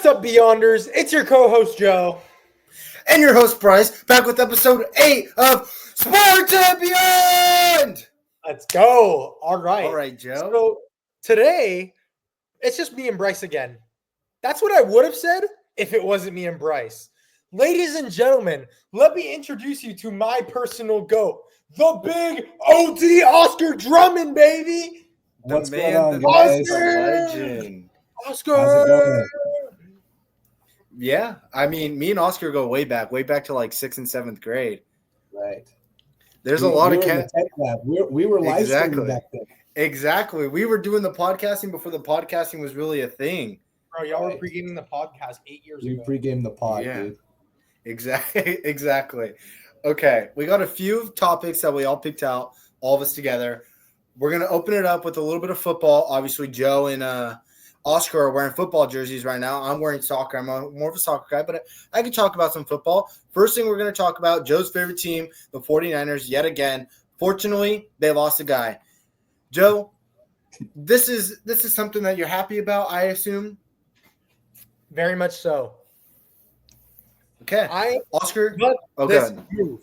What's up, Beyonders? It's your co-host, Joe. And your host, Bryce, back with episode 8 of Sports and Beyond! Let's go. All right. All right, Joe. So today, it's just me and Bryce again. That's what I would have said if it wasn't me and Bryce. Ladies and gentlemen, let me introduce you to my personal GOAT, the big OD Oscar Drummond, baby. What's man, going on, the guys? legend. Oscar. How's it going? Yeah, I mean, me and Oscar go way back to like 6th and 7th grade. Right. There's we, a lot we of were in the tech lab. We were live streaming back then. Exactly. We were doing the podcasting before the podcasting was really a thing. Bro, y'all were pre-gaming the podcast 8 years ago. We pre-gamed the pod, dude. Exactly. Okay, we got a few topics that we all picked out, all of us together. We're going to open it up with a little bit of football. Obviously, Joe and Oscar are wearing football jerseys right now. I'm wearing soccer. I'm more of a soccer guy, but I can talk about some football. First thing we're going to talk about, Joe's favorite team, the 49ers, yet again. Fortunately, they lost a guy. Joe, this is something that you're happy about, I assume? Very much so. Okay. Oscar? This move.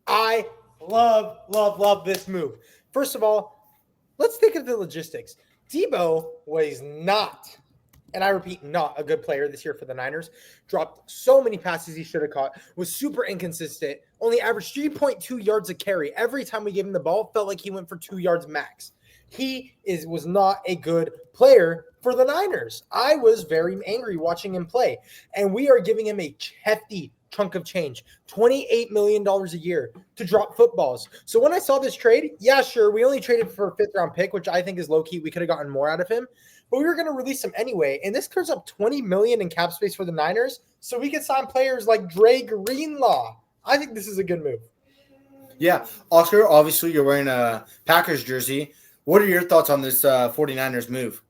I love this move. First of all, let's think of the logistics. Debo was not, and I repeat, not a good player this year for the Niners. Dropped so many passes he should have caught. Was super inconsistent. Only averaged 3.2 yards a carry. Every time we gave him the ball, felt like he went for 2 yards max. He was not a good player for the Niners. I was very angry watching him play. And we are giving him a hefty chunk of change, $28 million a year to drop footballs. So when I saw this trade, yeah, sure, we only traded for a 5th-round pick, which I think is low-key. We could have gotten more out of him. But we were going to release him anyway. And this clears up $20 million in cap space for the Niners so we could sign players like Dre Greenlaw. I think this is a good move. Yeah. Oscar, obviously you're wearing a Packers jersey. What are your thoughts on this 49ers move?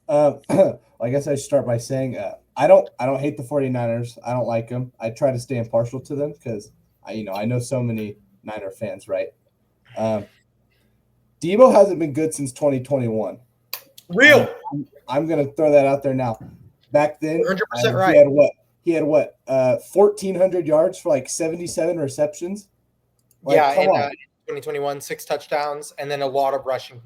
I guess I should start by saying I don't hate the 49ers. I don't like them. I try to stay impartial to them because I know so many Niner fans, right? Debo hasn't been good since 2021. Real. I'm going to throw that out there now. Back then, 100% right. He had 1,400 yards for like 77 receptions. Like, yeah, in 2021, 6 touchdowns, and then a lot of rushing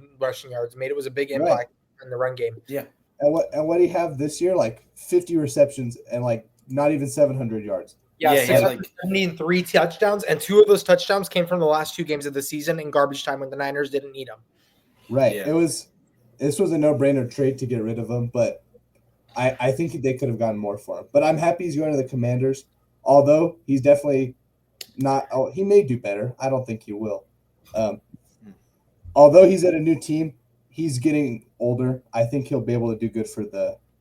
yards. It was a big impact in the run game. Yeah. And what do you have this year? Like 50 receptions and like not even 700 yards. Yeah, 673 touchdowns, and 2 of those touchdowns came from the last 2 games of the season in garbage time when the Niners didn't need them. Right. Yeah. This was a no-brainer trade to get rid of him, but I think they could have gotten more for him. But I'm happy he's going to the Commanders, although he's definitely not – he may do better. I don't think he will. Although he's at a new team, he's getting older. I think he'll be able to do good for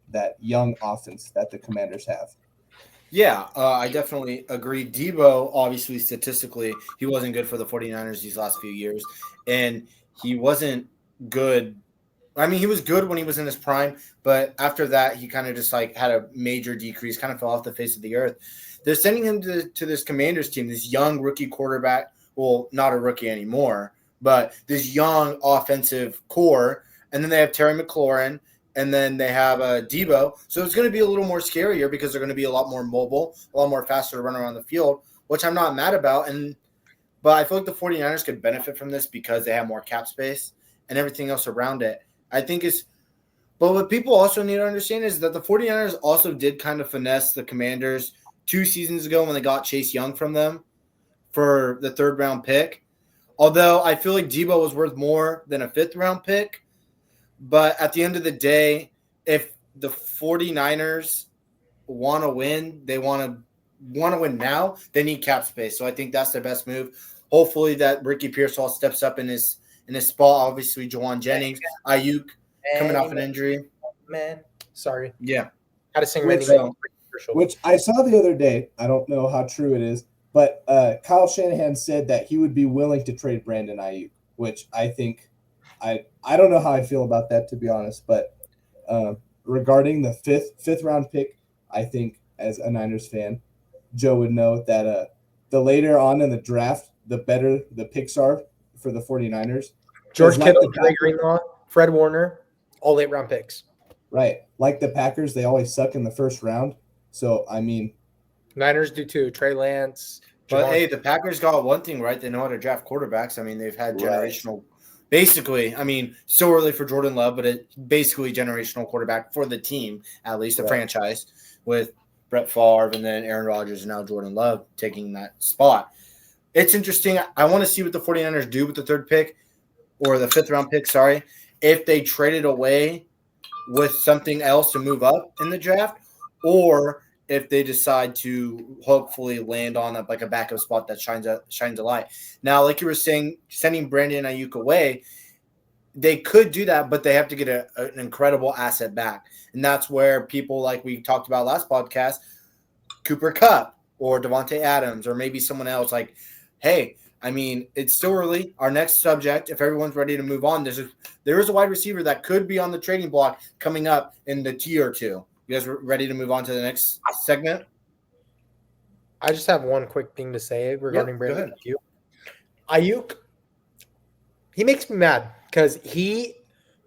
that young offense that the Commanders have. Yeah, I definitely agree. Debo, obviously, statistically, he wasn't good for the 49ers these last few years, and he wasn't good. I mean, he was good when he was in his prime, but after that, he kind of just like had a major decrease, kind of fell off the face of the earth. They're sending him to this Commanders team, this young rookie quarterback. Well, not a rookie anymore, but this young offensive core, and then they have Terry McLaurin, and then they have Debo. So it's going to be a little more scarier because they're going to be a lot more mobile, a lot more faster to run around the field, which I'm not mad about. But I feel like the 49ers could benefit from this because they have more cap space and everything else around it. I think but what people also need to understand is that the 49ers also did kind of finesse the Commanders 2 seasons ago when they got Chase Young from them for the 3rd-round pick. Although I feel like Debo was worth more than a 5th-round pick. But at the end of the day, if the 49ers want to win, they want to win now, they need cap space. So I think that's their best move. Hopefully that Ricky Pearsall steps up in his spot. Obviously, Jawan Jennings, Ayuk coming off an injury. Man, sorry. Yeah. Had to sing which I saw the other day. I don't know how true it is, but Kyle Shanahan said that he would be willing to trade Brandon Ayuk, which I think I don't know how I feel about that, to be honest. But regarding the fifth round pick, I think as a Niners fan, Joe would know that the later on in the draft, the better the picks are for the 49ers. George Kittle, Dre Greenlaw, Fred Warner, all 8 round picks. Right. Like the Packers, they always suck in the first round. So, I mean, Niners do too. Trey Lance. But Javon. hey, the Packers got one thing right. They know how to draft quarterbacks. I mean, they've had Right. generational, basically. I mean, so early for Jordan Love, but it basically generational quarterback for the team, at least the Right. franchise, with Brett Favre and then Aaron Rodgers and now Jordan Love taking that spot. It's interesting. I want to see what the 49ers do with the third pick or the fifth round pick, sorry, if they trade it away with something else to move up in the draft, or if they decide to hopefully land on a backup spot that shines a light. Now, like you were saying, sending Brandon Ayuk away, they could do that, but they have to get an incredible asset back, and that's where people like we talked about last podcast, Cooper Kupp or Devontae Adams or maybe someone else. Like, hey, I mean, it's still early. Our next subject, if everyone's ready to move on, there is a wide receiver that could be on the trading block coming up in the tier 2. You guys ready to move on to the next segment? I just have one quick thing to say regarding Brandon Ayuk. Ayuk, he makes me mad because he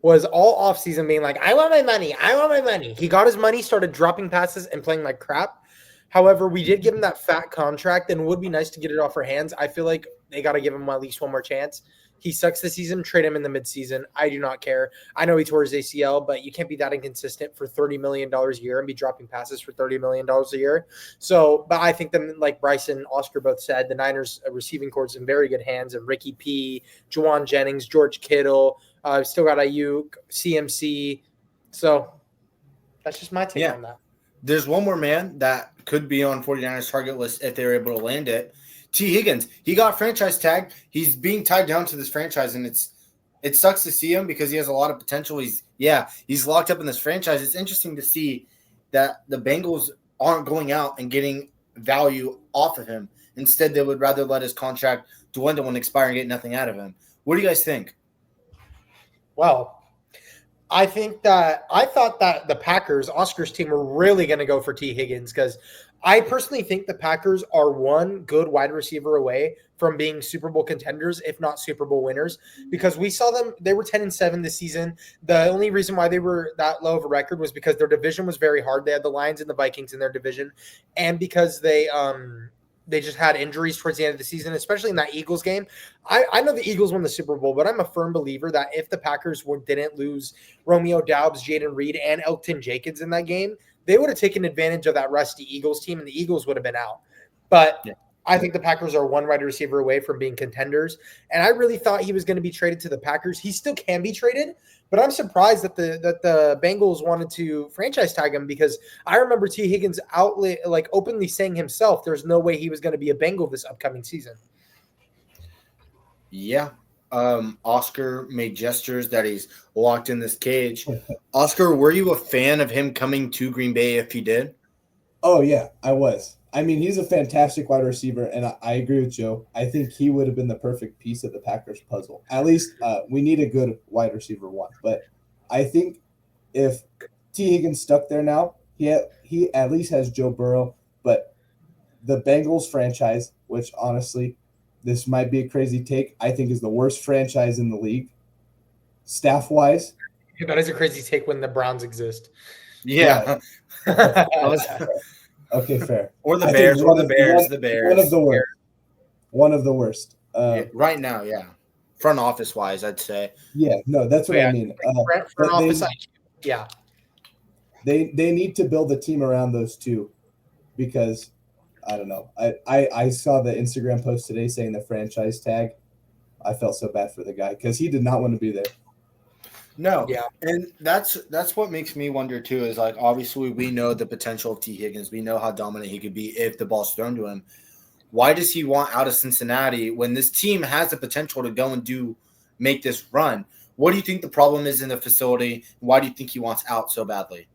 was all offseason being like, I want my money. I want my money. He got his money, started dropping passes and playing like crap. However, we did give him that fat contract, and it would be nice to get it off our hands. I feel like they got to give him at least one more chance. He sucks this season. Trade him in the midseason. I do not care. I know he tore his ACL, but you can't be that inconsistent for $30 million a year and be dropping passes for $30 million a year. So, but I think them, like Bryce and Oscar both said, the Niners receiving corps in very good hands of Ricky P, Juwan Jennings, George Kittle, still got Ayuk, CMC. So that's just my take on that. There's one more man that could be on 49ers target list if they're able to land it. T. Higgins, he got franchise tagged. He's being tied down to this franchise, and it sucks to see him because he has a lot of potential. He's locked up in this franchise. It's interesting to see that the Bengals aren't going out and getting value off of him. Instead, they would rather let his contract dwindle and expire and get nothing out of him. What do you guys think? Well, I thought that the Packers, Oscar's team, were really going to go for T. Higgins because I personally think the Packers are one good wide receiver away from being Super Bowl contenders, if not Super Bowl winners, because we saw them. They were 10-7 this season. The only reason why they were that low of a record was because their division was very hard. They had the Lions and the Vikings in their division, and because they just had injuries towards the end of the season, especially in that Eagles game. I know the Eagles won the Super Bowl, but I'm a firm believer that if the Packers didn't lose Romeo Doubs, Jaden Reed, and Elton Jacobs in that game, they would have taken advantage of that rusty Eagles team, and the Eagles would have been out. But I think the Packers are one wide receiver away from being contenders, and I really thought he was going to be traded to the Packers. He still can be traded, but I'm surprised that the Bengals wanted to franchise tag him because I remember T. Higgins openly saying himself there's no way he was going to be a Bengal this upcoming season. Yeah. Oscar made gestures that he's locked in this cage. Oscar, were you a fan of him coming to Green Bay if he did? Oh, yeah, I was. I mean, he's a fantastic wide receiver, and I agree with Joe. I think he would have been the perfect piece of the Packers puzzle. At least we need a good wide receiver one. But I think if T. Higgins stuck there now, he at least has Joe Burrow. But the Bengals franchise, which honestly, this might be a crazy take, I think is the worst franchise in the league, staff-wise. That is a crazy take when the Browns exist. Yeah. Okay, fair. Or the Bears. The Bears. One of the worst. Right now, yeah. Front office wise, I'd say. Yeah, no, that's what I mean. Front office, yeah. They need to build a team around those two because I don't know. I saw the Instagram post today saying the franchise tag. I felt so bad for the guy because he did not want to be there. No. Yeah. And that's what makes me wonder too, is like obviously we know the potential of T. Higgins. We know how dominant he could be if the ball's thrown to him. Why does he want out of Cincinnati when this team has the potential to go and make this run? What do you think the problem is in the facility? Why do you think he wants out so badly?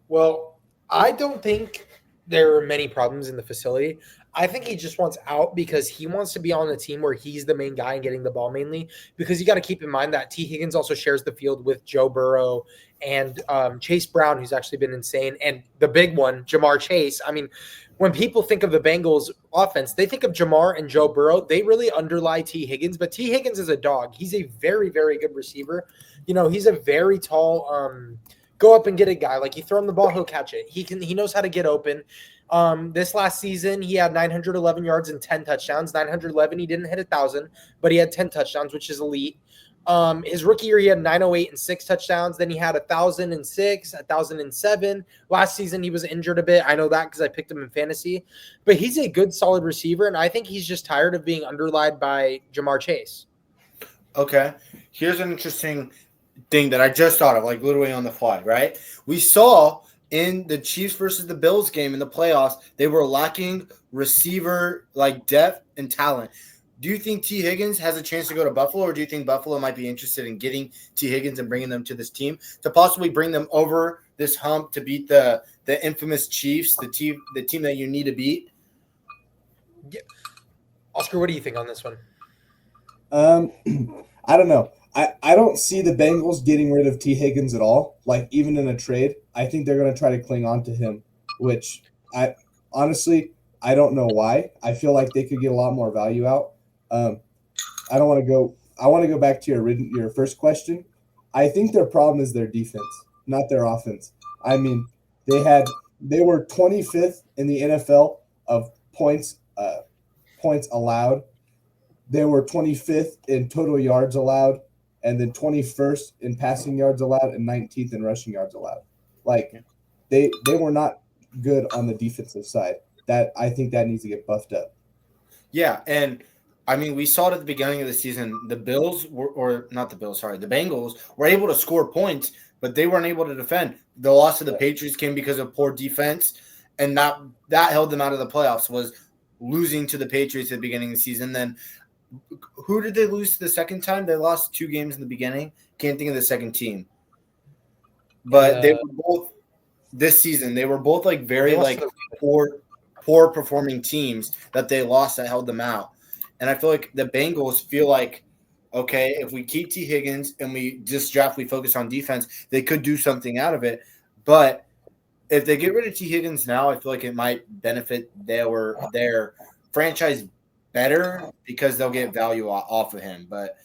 Well, I don't think there are many problems in the facility. I think he just wants out because he wants to be on a team where he's the main guy and getting the ball mainly, because you got to keep in mind that T. Higgins also shares the field with Joe Burrow and Chase Brown, who's actually been insane. And the big one, Jamar Chase. I mean, when people think of the Bengals offense, they think of Jamar and Joe Burrow. They really underlie T. Higgins, but T. Higgins is a dog. He's a very, very good receiver. You know, he's a very tall go up and get a guy. Like you throw him the ball, he'll catch it. He knows how to get open. This last season, he had 911 yards and 10 touchdowns. 911, he didn't hit 1,000, but he had 10 touchdowns, which is elite. His rookie year, he had 908 and 6 touchdowns. Then he had 1,006, 1,007. Last season, he was injured a bit. I know that because I picked him in fantasy. But he's a good, solid receiver, and I think he's just tired of being underlined by Jamar Chase. Okay. Here's an interesting thing that I just thought of, like literally on the fly, right? We saw in the Chiefs versus the Bills game in the playoffs, they were lacking receiver like depth and talent. Do you think T. Higgins has a chance to go to Buffalo, or do you think Buffalo might be interested in getting T. Higgins and bringing them to this team to possibly bring them over this hump to beat the infamous Chiefs, the team that you need to beat? Yeah. Oscar, what do you think on this one? I don't know. I don't see the Bengals getting rid of T. Higgins at all. Like even in a trade, I think they're going to try to cling on to him, which I honestly don't know why. I feel like they could get a lot more value out. I don't want to go. I want to go back to your first question. I think their problem is their defense, not their offense. I mean, they were 25th in the NFL of points allowed. They were 25th in total yards allowed, and then 21st in passing yards allowed, and 19th in rushing yards allowed. Like they were not good on the defensive side. That I think that needs to get buffed up. Yeah, and I mean, we saw it at the beginning of the season. The Bengals were able to score points, but they weren't able to defend. The loss to the Patriots came because of poor defense, and that held them out of the playoffs, was losing to the Patriots at the beginning of the season. Then who did they lose to the second time? They lost 2 games in the beginning. Can't think of the second team. But they were both this season. They were both like very like poor performing teams that they lost that held them out. And I feel like the Bengals feel like, okay, if we keep T. Higgins and we focus on defense, they could do something out of it. But if they get rid of T. Higgins now, I feel like it might benefit their franchise better because they'll get value off of him. But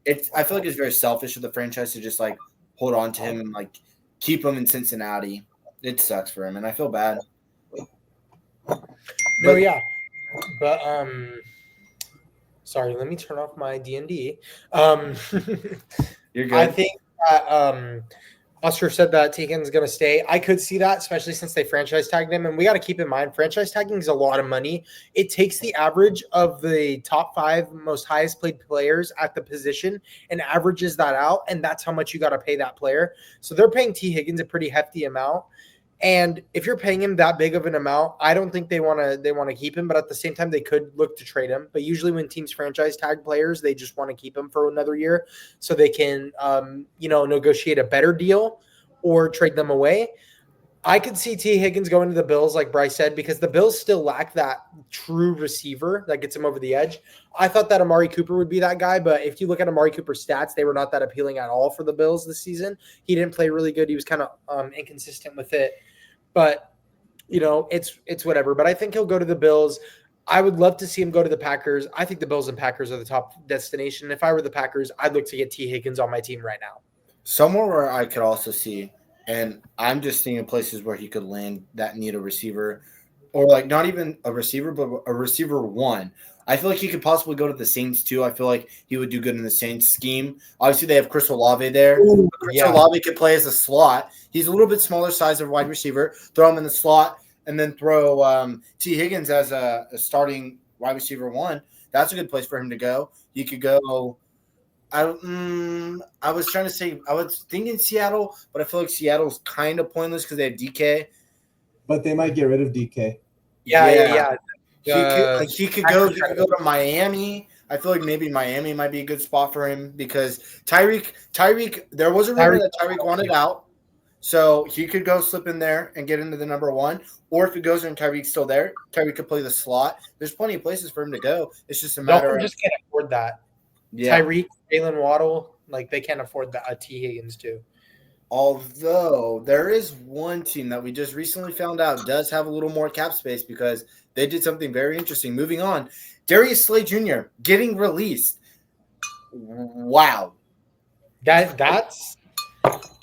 I feel like it's very selfish of the franchise to just like hold on to him and like keep him in Cincinnati. It sucks for him, and I feel bad. But sorry, let me turn off my D&D. You're good. I think that Oscar said that Higgins is going to stay. I could see that, especially since they franchise tagged him. And we got to keep in mind, franchise tagging is a lot of money. It takes the average of the top 5 most highest paid players at the position and averages that out. And that's how much you got to pay that player. So they're paying T. Higgins a pretty hefty amount. And if you're paying him that big of an amount, I don't think they want to keep him. But at the same time, they could look to trade him. But usually, when teams franchise tag players, they just want to keep him for another year so they can, negotiate a better deal or trade them away. I could see T. Higgins going to the Bills, like Bryce said, because the Bills still lack that true receiver that gets him over the edge. I thought that Amari Cooper would be that guy, but if you look at Amari Cooper's stats, they were not that appealing at all for the Bills this season. He didn't play really good. He was kind of inconsistent with it. But, it's whatever. But I think he'll go to the Bills. I would love to see him go to the Packers. I think the Bills and Packers are the top destination. If I were the Packers, I'd look to get T. Higgins on my team right now. Somewhere where I could also see, and I'm just thinking places where he could land that need a receiver, or like not even a receiver, but a receiver one. I feel like he could possibly go to the Saints too. I feel like he would do good in the Saints scheme. Obviously, they have Chris Olave there. Olave could play as a slot. He's a little bit smaller size of wide receiver. Throw him in the slot and then throw T. Higgins as a starting wide receiver one. That's a good place for him to go. He could go. I was thinking Seattle, but I feel like Seattle's kind of pointless because they have DK. But they might get rid of DK. Yeah. He could go to Miami. I feel like maybe Miami might be a good spot for him because Tyreek. There was a rumor that Tyreek wanted out, so he could go slip in there and get into the number one. Or if he goes and Tyreek's still there, Tyreek could play the slot. There's plenty of places for him to go. It's just a matter of just can't afford that. Yeah. Tyreek, Jalen Waddle, like they can't afford that. T. Higgins too. Although there is one team that we just recently found out does have a little more cap space because they did something very interesting. Moving on, Darius Slay Jr. getting released. Wow. That's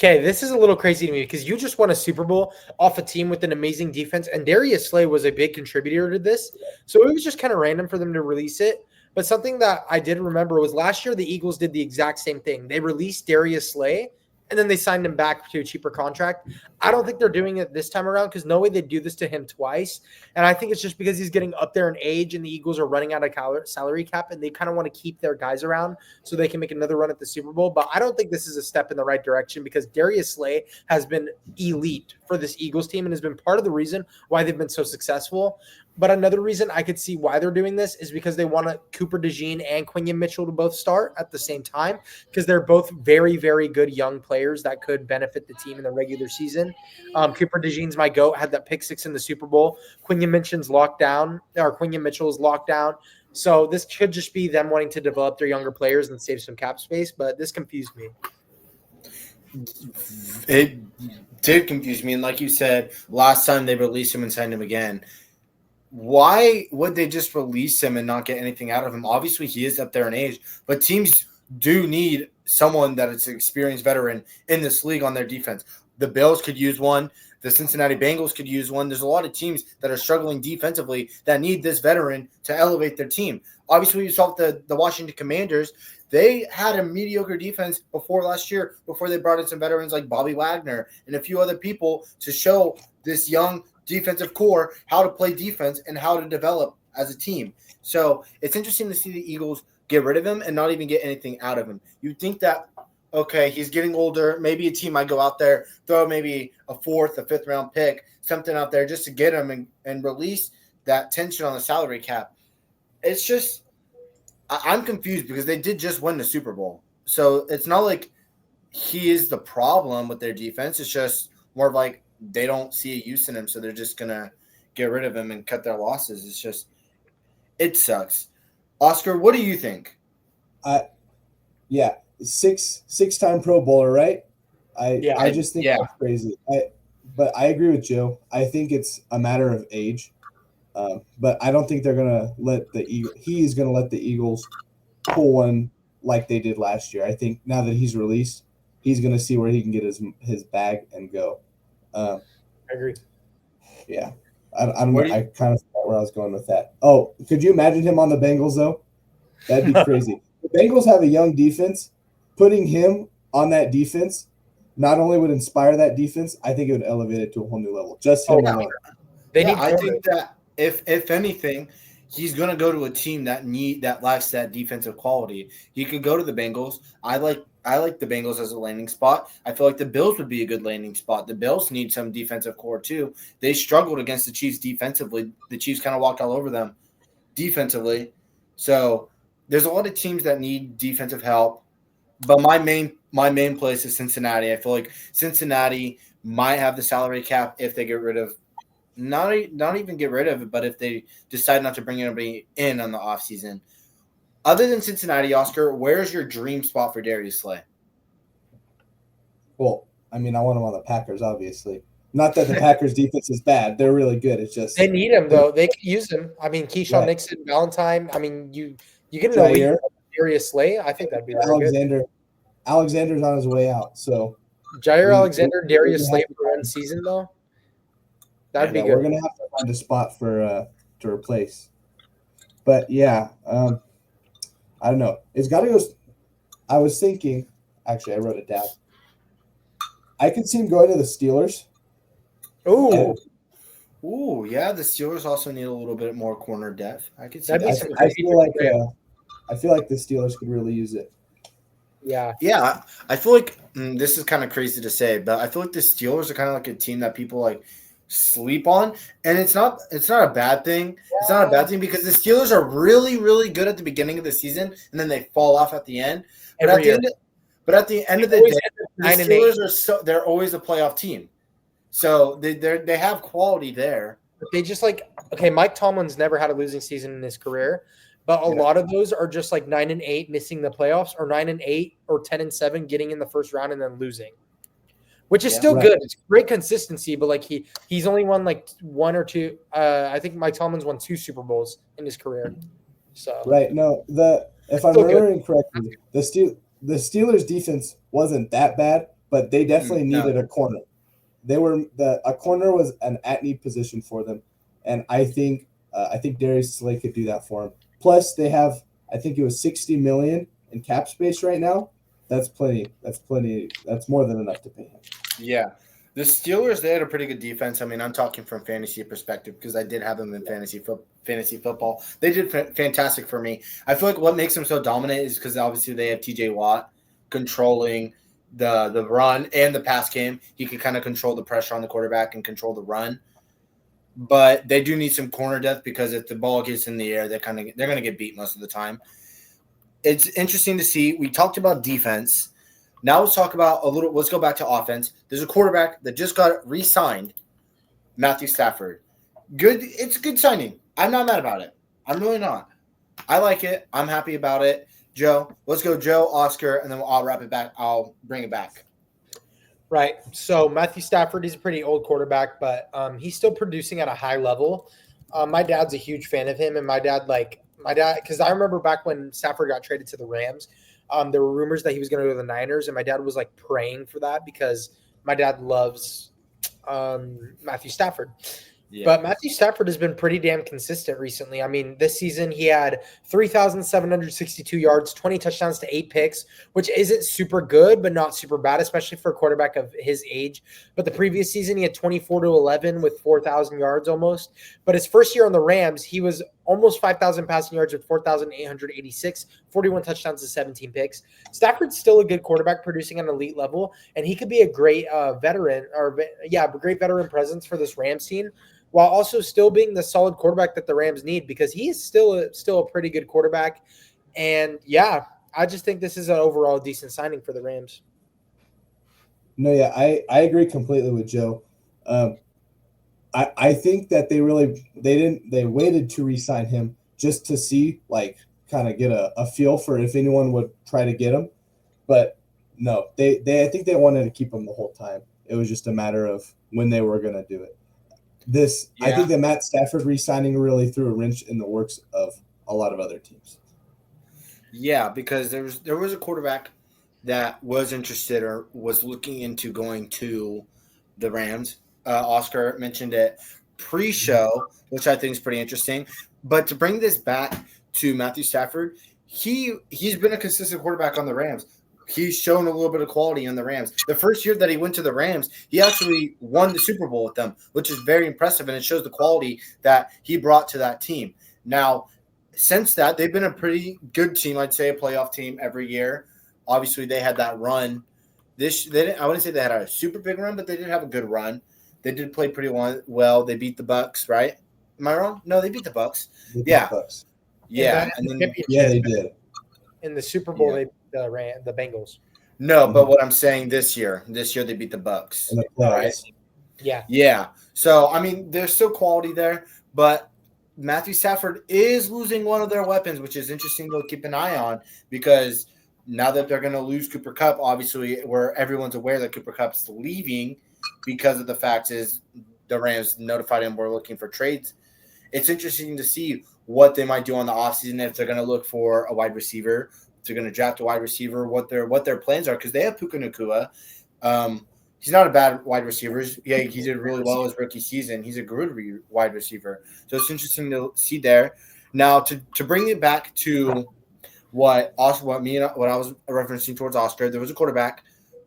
Okay, this is a little crazy to me because you just won a Super Bowl off a team with an amazing defense, and Darius Slay was a big contributor to this. So it was just kind of random for them to release it. But something that I did remember was last year the Eagles did the exact same thing. They released Darius Slay, and then they signed him back to a cheaper contract. I don't think they're doing it this time around because no way they'd do this to him twice. And I think it's just because he's getting up there in age and the Eagles are running out of salary cap and they kind of want to keep their guys around so they can make another run at the Super Bowl. But I don't think this is a step in the right direction because Darius Slay has been elite for this Eagles team and has been part of the reason why they've been so successful. But another reason I could see why they're doing this is because they want Cooper DeJean and Quinion Mitchell to both start at the same time because they're both very, very good young players that could benefit the team in the regular season. Cooper DeJean's my GOAT, had that pick 6 in the Super Bowl. Quinion Mitchell's locked down. So this could just be them wanting to develop their younger players and save some cap space, but this confused me. It did confuse me. And like you said, last time they released him and signed him again. Why would they just release him and not get anything out of him? Obviously, he is up there in age, but teams do need someone that is an experienced veteran in this league on their defense. The Bills could use one. The Cincinnati Bengals could use one. There's a lot of teams that are struggling defensively that need this veteran to elevate their team. Obviously, you saw the Washington Commanders. They had a mediocre defense before last year, before they brought in some veterans like Bobby Wagner and a few other people to show this young defensive core how to play defense and how to develop as a team. So it's interesting to see the Eagles get rid of him and not even get anything out of him. You'd think that, okay, he's getting older. Maybe a team might go out there, throw maybe a 4th, a 5th round pick, something out there just to get him and release that tension on the salary cap. It's just, I'm confused because they did just win the Super Bowl. So it's not like he is the problem with their defense. It's just more of like they don't see a use in him, so they're just going to get rid of him and cut their losses. It's just, it sucks. Oscar, what do you think? Yeah, six-time Pro Bowler, right? I just think that's crazy. But I agree with Joe. I think it's a matter of age. But I don't think they're gonna let he is gonna let the Eagles pull one like they did last year. I think now that he's released, he's gonna see where he can get his bag and go. I agree. Yeah. I don't know. I kind of forgot where I was going with that. Oh, could you imagine him on the Bengals though? That'd be crazy. The Bengals have a young defense. Putting him on that defense not only would inspire that defense, I think it would elevate it to a whole new level. Just him alone. I think that if anything, he's going to go to a team that lacks that defensive quality. He could go to the Bengals. I like the Bengals as a landing spot. I feel like the Bills would be a good landing spot. The Bills need some defensive core too. They struggled against the Chiefs defensively. The Chiefs kind of walked all over them defensively. So there's a lot of teams that need defensive help. But my main place is Cincinnati. I feel like Cincinnati might have the salary cap if they get rid of not even get rid of it, but if they decide not to bring anybody in on the offseason. Other than Cincinnati, Oscar, where's your dream spot for Darius Slay? Well, I mean, I want him on the Packers, obviously. Not that the Packers' defense is bad. They're really good. It's just they need him, though. They could use him. I mean, Keyshawn Nixon, Valentine. I mean, you get an elite Darius Slay. I think that'd be really good. Alexander's on his way out, so Jair Alexander, Darius Slay for one season, though. That'd be good. We're gonna have to find a spot for to replace. But yeah, I don't know. It's got to go. I was thinking. Actually, I wrote it down. I could see him going to the Steelers. Ooh, yeah. The Steelers also need a little bit more corner depth. I could see that. I feel like the Steelers could really use it. Yeah. I feel like this is kind of crazy to say, but I feel like the Steelers are kind of like a team that people like sleep on, and it's not a bad thing. It's not a bad thing because the Steelers are really, really good at the beginning of the season, and then they fall off at the end. But at the end of the day, the Steelers they're always a playoff team, so they have quality there. They just Mike Tomlin's never had a losing season in his career. But a lot of those are just like 9-8 missing the playoffs, or 9-8 or 10-7 getting in the first round and then losing, which is still good. It's great consistency, but like he's only won like one or two. I think Mike Tomlin's won 2 Super Bowls in his career. So if I'm remembering correctly, the Steelers defense wasn't that bad, but they definitely No. needed a corner. A corner was an at-need position for them, and I think Darius Slay could do that for him. Plus, they have, I think it was $60 million in cap space right now. That's plenty. That's plenty. That's more than enough to pay him. Yeah. The Steelers, they had a pretty good defense. I mean, I'm talking from fantasy perspective because I did have them in fantasy football. They did fantastic for me. I feel like what makes them so dominant is because obviously they have TJ Watt controlling the run and the pass game. He can kind of control the pressure on the quarterback and control the run. But they do need some corner depth because if the ball gets in the air, they're going to get beat most of the time. It's interesting to see. We talked about defense. Now let's talk about let's go back to offense. There's a quarterback that just got re-signed, Matthew Stafford. Good. It's a good signing. I'm not mad about it. I'm really not. I like it. I'm happy about it. Joe, let's go Joe, Oscar, and then I'll wrap it back. I'll bring it back. Right. So Matthew Stafford is a pretty old quarterback, but he's still producing at a high level. My dad's a huge fan of him, and my dad, because I remember back when Stafford got traded to the Rams, there were rumors that he was going to go to the Niners, and my dad was like praying for that because my dad loves Matthew Stafford. Yeah. But Matthew Stafford has been pretty damn consistent recently. I mean, this season he had 3,762 yards, 20 touchdowns to 8 picks, which isn't super good, but not super bad, especially for a quarterback of his age. But the previous season he had 24-11 with 4,000 yards almost. But his first year on the Rams, he was almost 5,000 passing yards with 4,886, 41 touchdowns to 17 picks. Stafford's still a good quarterback producing at an elite level, and he could be a great great veteran presence for this Rams team, while also still being the solid quarterback that the Rams need because he is still a pretty good quarterback. And, yeah, I just think this is an overall decent signing for the Rams. No, yeah, I agree completely with Joe. I think that they waited to re-sign him just to see, kind of get a feel for if anyone would try to get him. But, no, I think they wanted to keep him the whole time. It was just a matter of when they were going to do it. I think that Matt Stafford re-signing really threw a wrench in the works of a lot of other teams. Yeah, because there was a quarterback that was interested or was looking into going to the Rams. Oscar mentioned it pre-show, which I think is pretty interesting. But to bring this back to Matthew Stafford, he's been a consistent quarterback on the Rams. He's shown a little bit of quality in the Rams. The first year that he went to the Rams, he actually won the Super Bowl with them, which is very impressive, and it shows the quality that he brought to that team. Now, since that, they've been a pretty good team, I'd say a playoff team every year. Obviously, they had that run. I wouldn't say they had a super big run, but they did have a good run. They did play pretty well. They beat the Bucks, right? Am I wrong? No, they beat the Bucks. Yeah. Yeah, they did. In the Super Bowl, they beat the Bengals. No, but what I'm saying this year they beat the Bucks. Right? Yeah. So, I mean, there's still quality there, but Matthew Stafford is losing one of their weapons, which is interesting to keep an eye on because now that they're going to lose Cooper Kupp, obviously, where everyone's aware that Cooper Kupp's leaving because of the fact is the Rams notified him we're looking for trades. It's interesting to see what they might do on the offseason if they're going to look for a wide receiver. If they're going to draft a wide receiver, what their plans are because they have Puka Nacua. He's not a bad wide receiver. Yeah, he did really well his rookie season. He's a good wide receiver. So it's interesting to see there. Now to bring it back to what I was referencing towards Oscar, there was a quarterback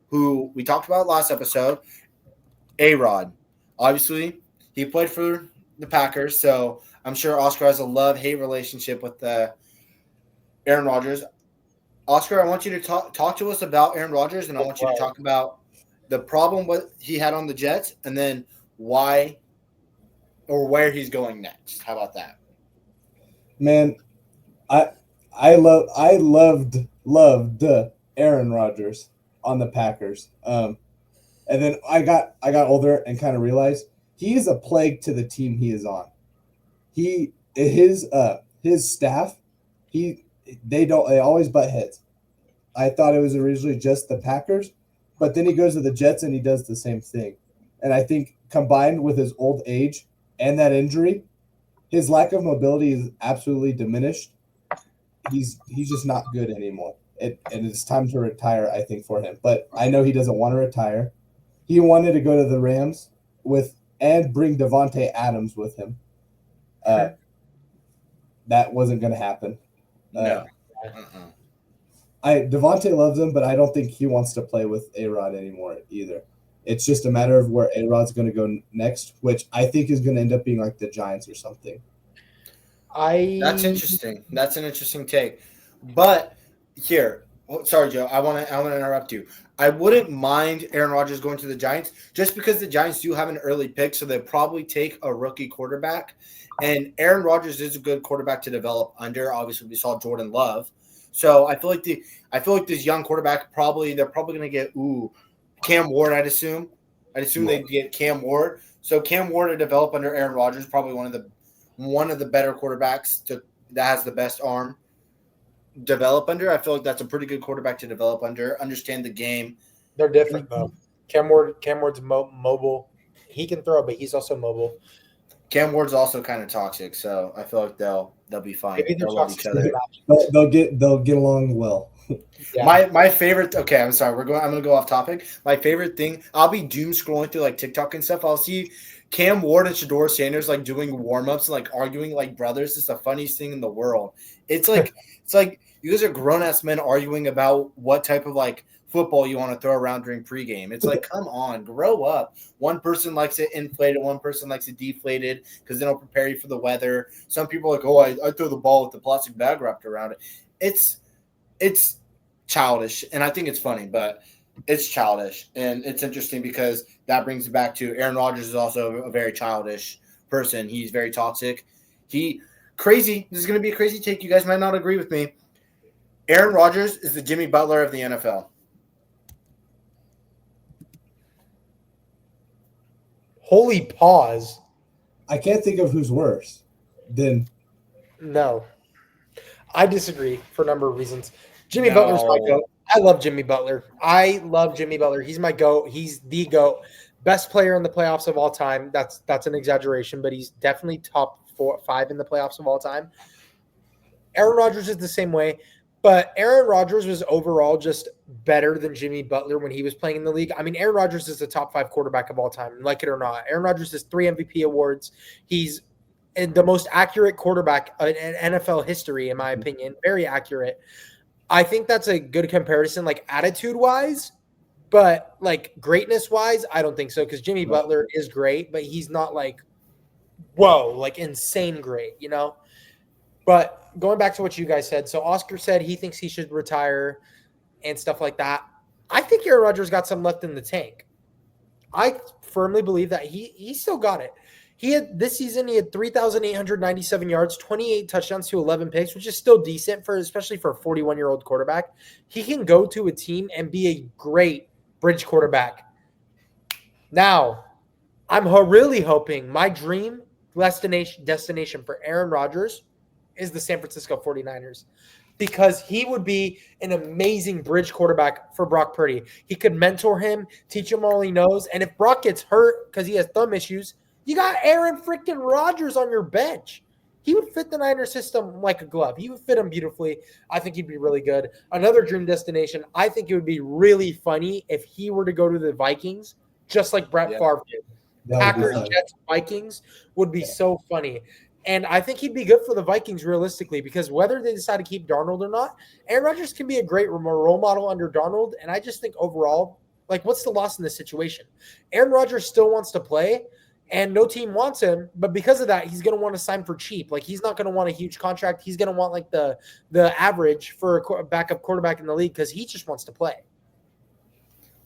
who we talked about last episode, A-Rod. Obviously, he played for the Packers, so I'm sure Oscar has a love-hate relationship with Aaron Rodgers. Oscar, I want you to talk to us about Aaron Rodgers, and I want you to talk about the problem what he had on the Jets, and then why or where he's going next. How about that? Man, I loved Aaron Rodgers on the Packers. And then I got older and kind of realized he is a plague to the team he is on. His staff, they always butt heads. I thought it was originally just the Packers, but then he goes to the Jets and he does the same thing. And I think combined with his old age and that injury, his lack of mobility is absolutely diminished. He's just not good anymore. and it's time to retire, I think, for him. But I know he doesn't want to retire. He wanted to go to the Rams and bring Devontae Adams with him. That wasn't going to happen. No. Devontae loves him, but I don't think he wants to play with A-Rod anymore either. It's just a matter of where A-Rod's going to go next, which I think is going to end up being like the Giants or something. That's interesting. That's an interesting take. But here, sorry, Joe, I want to interrupt you. I wouldn't mind Aaron Rodgers going to the Giants just because the Giants do have an early pick, so they'll probably take a rookie quarterback. And Aaron Rodgers is a good quarterback to develop under. Obviously, we saw Jordan Love. So I feel like this young quarterback they're probably going to get Cam Ward. I'd assume they'd get Cam Ward. So Cam Ward to develop under Aaron Rodgers, probably one of the better quarterbacks that has the best arm. Develop under. I feel like that's a pretty good quarterback to develop under. Understand the game. They're different though. Cam Ward's mobile. He can throw, but he's also mobile. Cam Ward's also kind of toxic, so I feel like they'll be fine. They'll love each other. They'll get along well. Yeah. My favorite. Okay, I'm sorry. I'm gonna go off topic. My favorite thing. I'll be doom scrolling through like TikTok and stuff. I'll see Cam Ward and Shador Sanders like doing warm ups and like arguing like brothers. It's the funniest thing in the world. It's like you guys are grown ass men arguing about what type of like football you want to throw around during pregame. It's like, come on, grow up. One person likes it inflated, one person likes it deflated because they don't prepare you for the weather. Some people are like, oh, I throw the ball with the plastic bag wrapped around it. It's childish, and I think it's funny, but it's childish. And it's interesting because that brings it back to Aaron Rodgers is also a very childish person. He's very toxic. Crazy. This is going to be a crazy take. You guys might not agree with me. Aaron Rodgers is the Jimmy Butler of the NFL. Holy pause. I can't think of who's worse than. No. I disagree for a number of reasons. Jimmy Butler's my GOAT. I love Jimmy Butler. He's my GOAT. He's the GOAT. Best player in the playoffs of all time. That's an exaggeration, but he's definitely top 4-5 in the playoffs of all time. Aaron Rodgers is the same way. But Aaron Rodgers was overall just better than Jimmy Butler when he was playing in the league. I mean, Aaron Rodgers is the top 5 quarterback of all time, like it or not. Aaron Rodgers has 3 MVP awards. He's the most accurate quarterback in NFL history, in my opinion. Very accurate. I think that's a good comparison, like attitude-wise. But like greatness-wise, I don't think so because Jimmy Butler is great, but he's not like, whoa, like insane great, you know? But going back to what you guys said, so Oscar said he thinks he should retire and stuff like that. I think Aaron Rodgers got some left in the tank. I firmly believe that he still got it. This season he had 3,897 yards, 28 touchdowns to 11 picks, which is still decent especially for a 41-year-old quarterback. He can go to a team and be a great bridge quarterback. Now, I'm really hoping my dream destination for Aaron Rodgers is the San Francisco 49ers because he would be an amazing bridge quarterback for Brock Purdy. He could mentor him, teach him all he knows. And if Brock gets hurt because he has thumb issues, you got Aaron freaking Rodgers on your bench. He would fit the Niners system like a glove. He would fit him beautifully. I think he'd be really good. Another dream destination, I think it would be really funny if he were to go to the Vikings, just like Brett Favre did. Packers, Jets, Vikings would be so funny. And I think he'd be good for the Vikings realistically because whether they decide to keep Darnold or not, Aaron Rodgers can be a great role model under Darnold. And I just think overall, like, what's the loss in this situation? Aaron Rodgers still wants to play and no team wants him. But because of that, he's going to want to sign for cheap. Like, he's not going to want a huge contract. He's going to want like the average for a backup quarterback in the league because he just wants to play.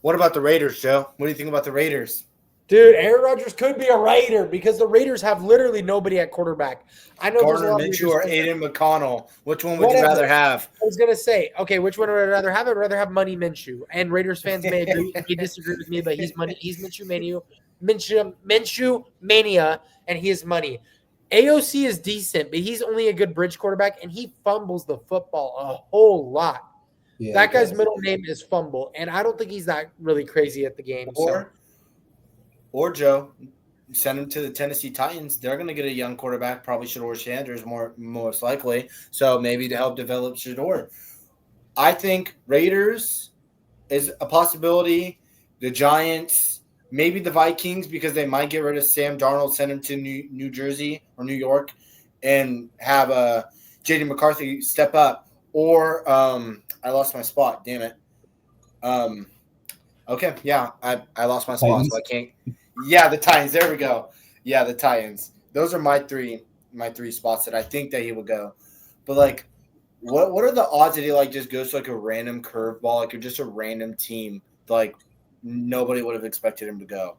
What about the Raiders, Joe? What do you think about the Raiders? Dude, Aaron Rodgers could be a Raider because the Raiders have literally nobody at quarterback. I know Gardner Minshew or Aiden McConnell. Which one would you rather have? I was gonna say, okay, which one would I rather have? I'd rather have Money Minshew. And Raiders fans may disagree with me, but he's money. He's Minshew mania, and he is money. AOC is decent, but he's only a good bridge quarterback, and he fumbles the football a whole lot. Yeah, that guy's middle name is Fumble, and I don't think he's that really crazy at the game. Or Joe, send him to the Tennessee Titans. They're going to get a young quarterback, probably Shador Sanders, most likely. So maybe to help develop Shador. I think Raiders is a possibility. The Giants, maybe the Vikings, because they might get rid of Sam Darnold, send him to New Jersey or New York, and have J.D. McCarthy step up. Or I lost my spot. Damn it. Okay, yeah, I lost my spot, Titans. so I can't. Yeah, the Titans. There we go. Yeah, the Titans. Those are my three spots that I think that he will go. But like, what are the odds that he like just goes to like a random curveball, like just a random team, like nobody would have expected him to go?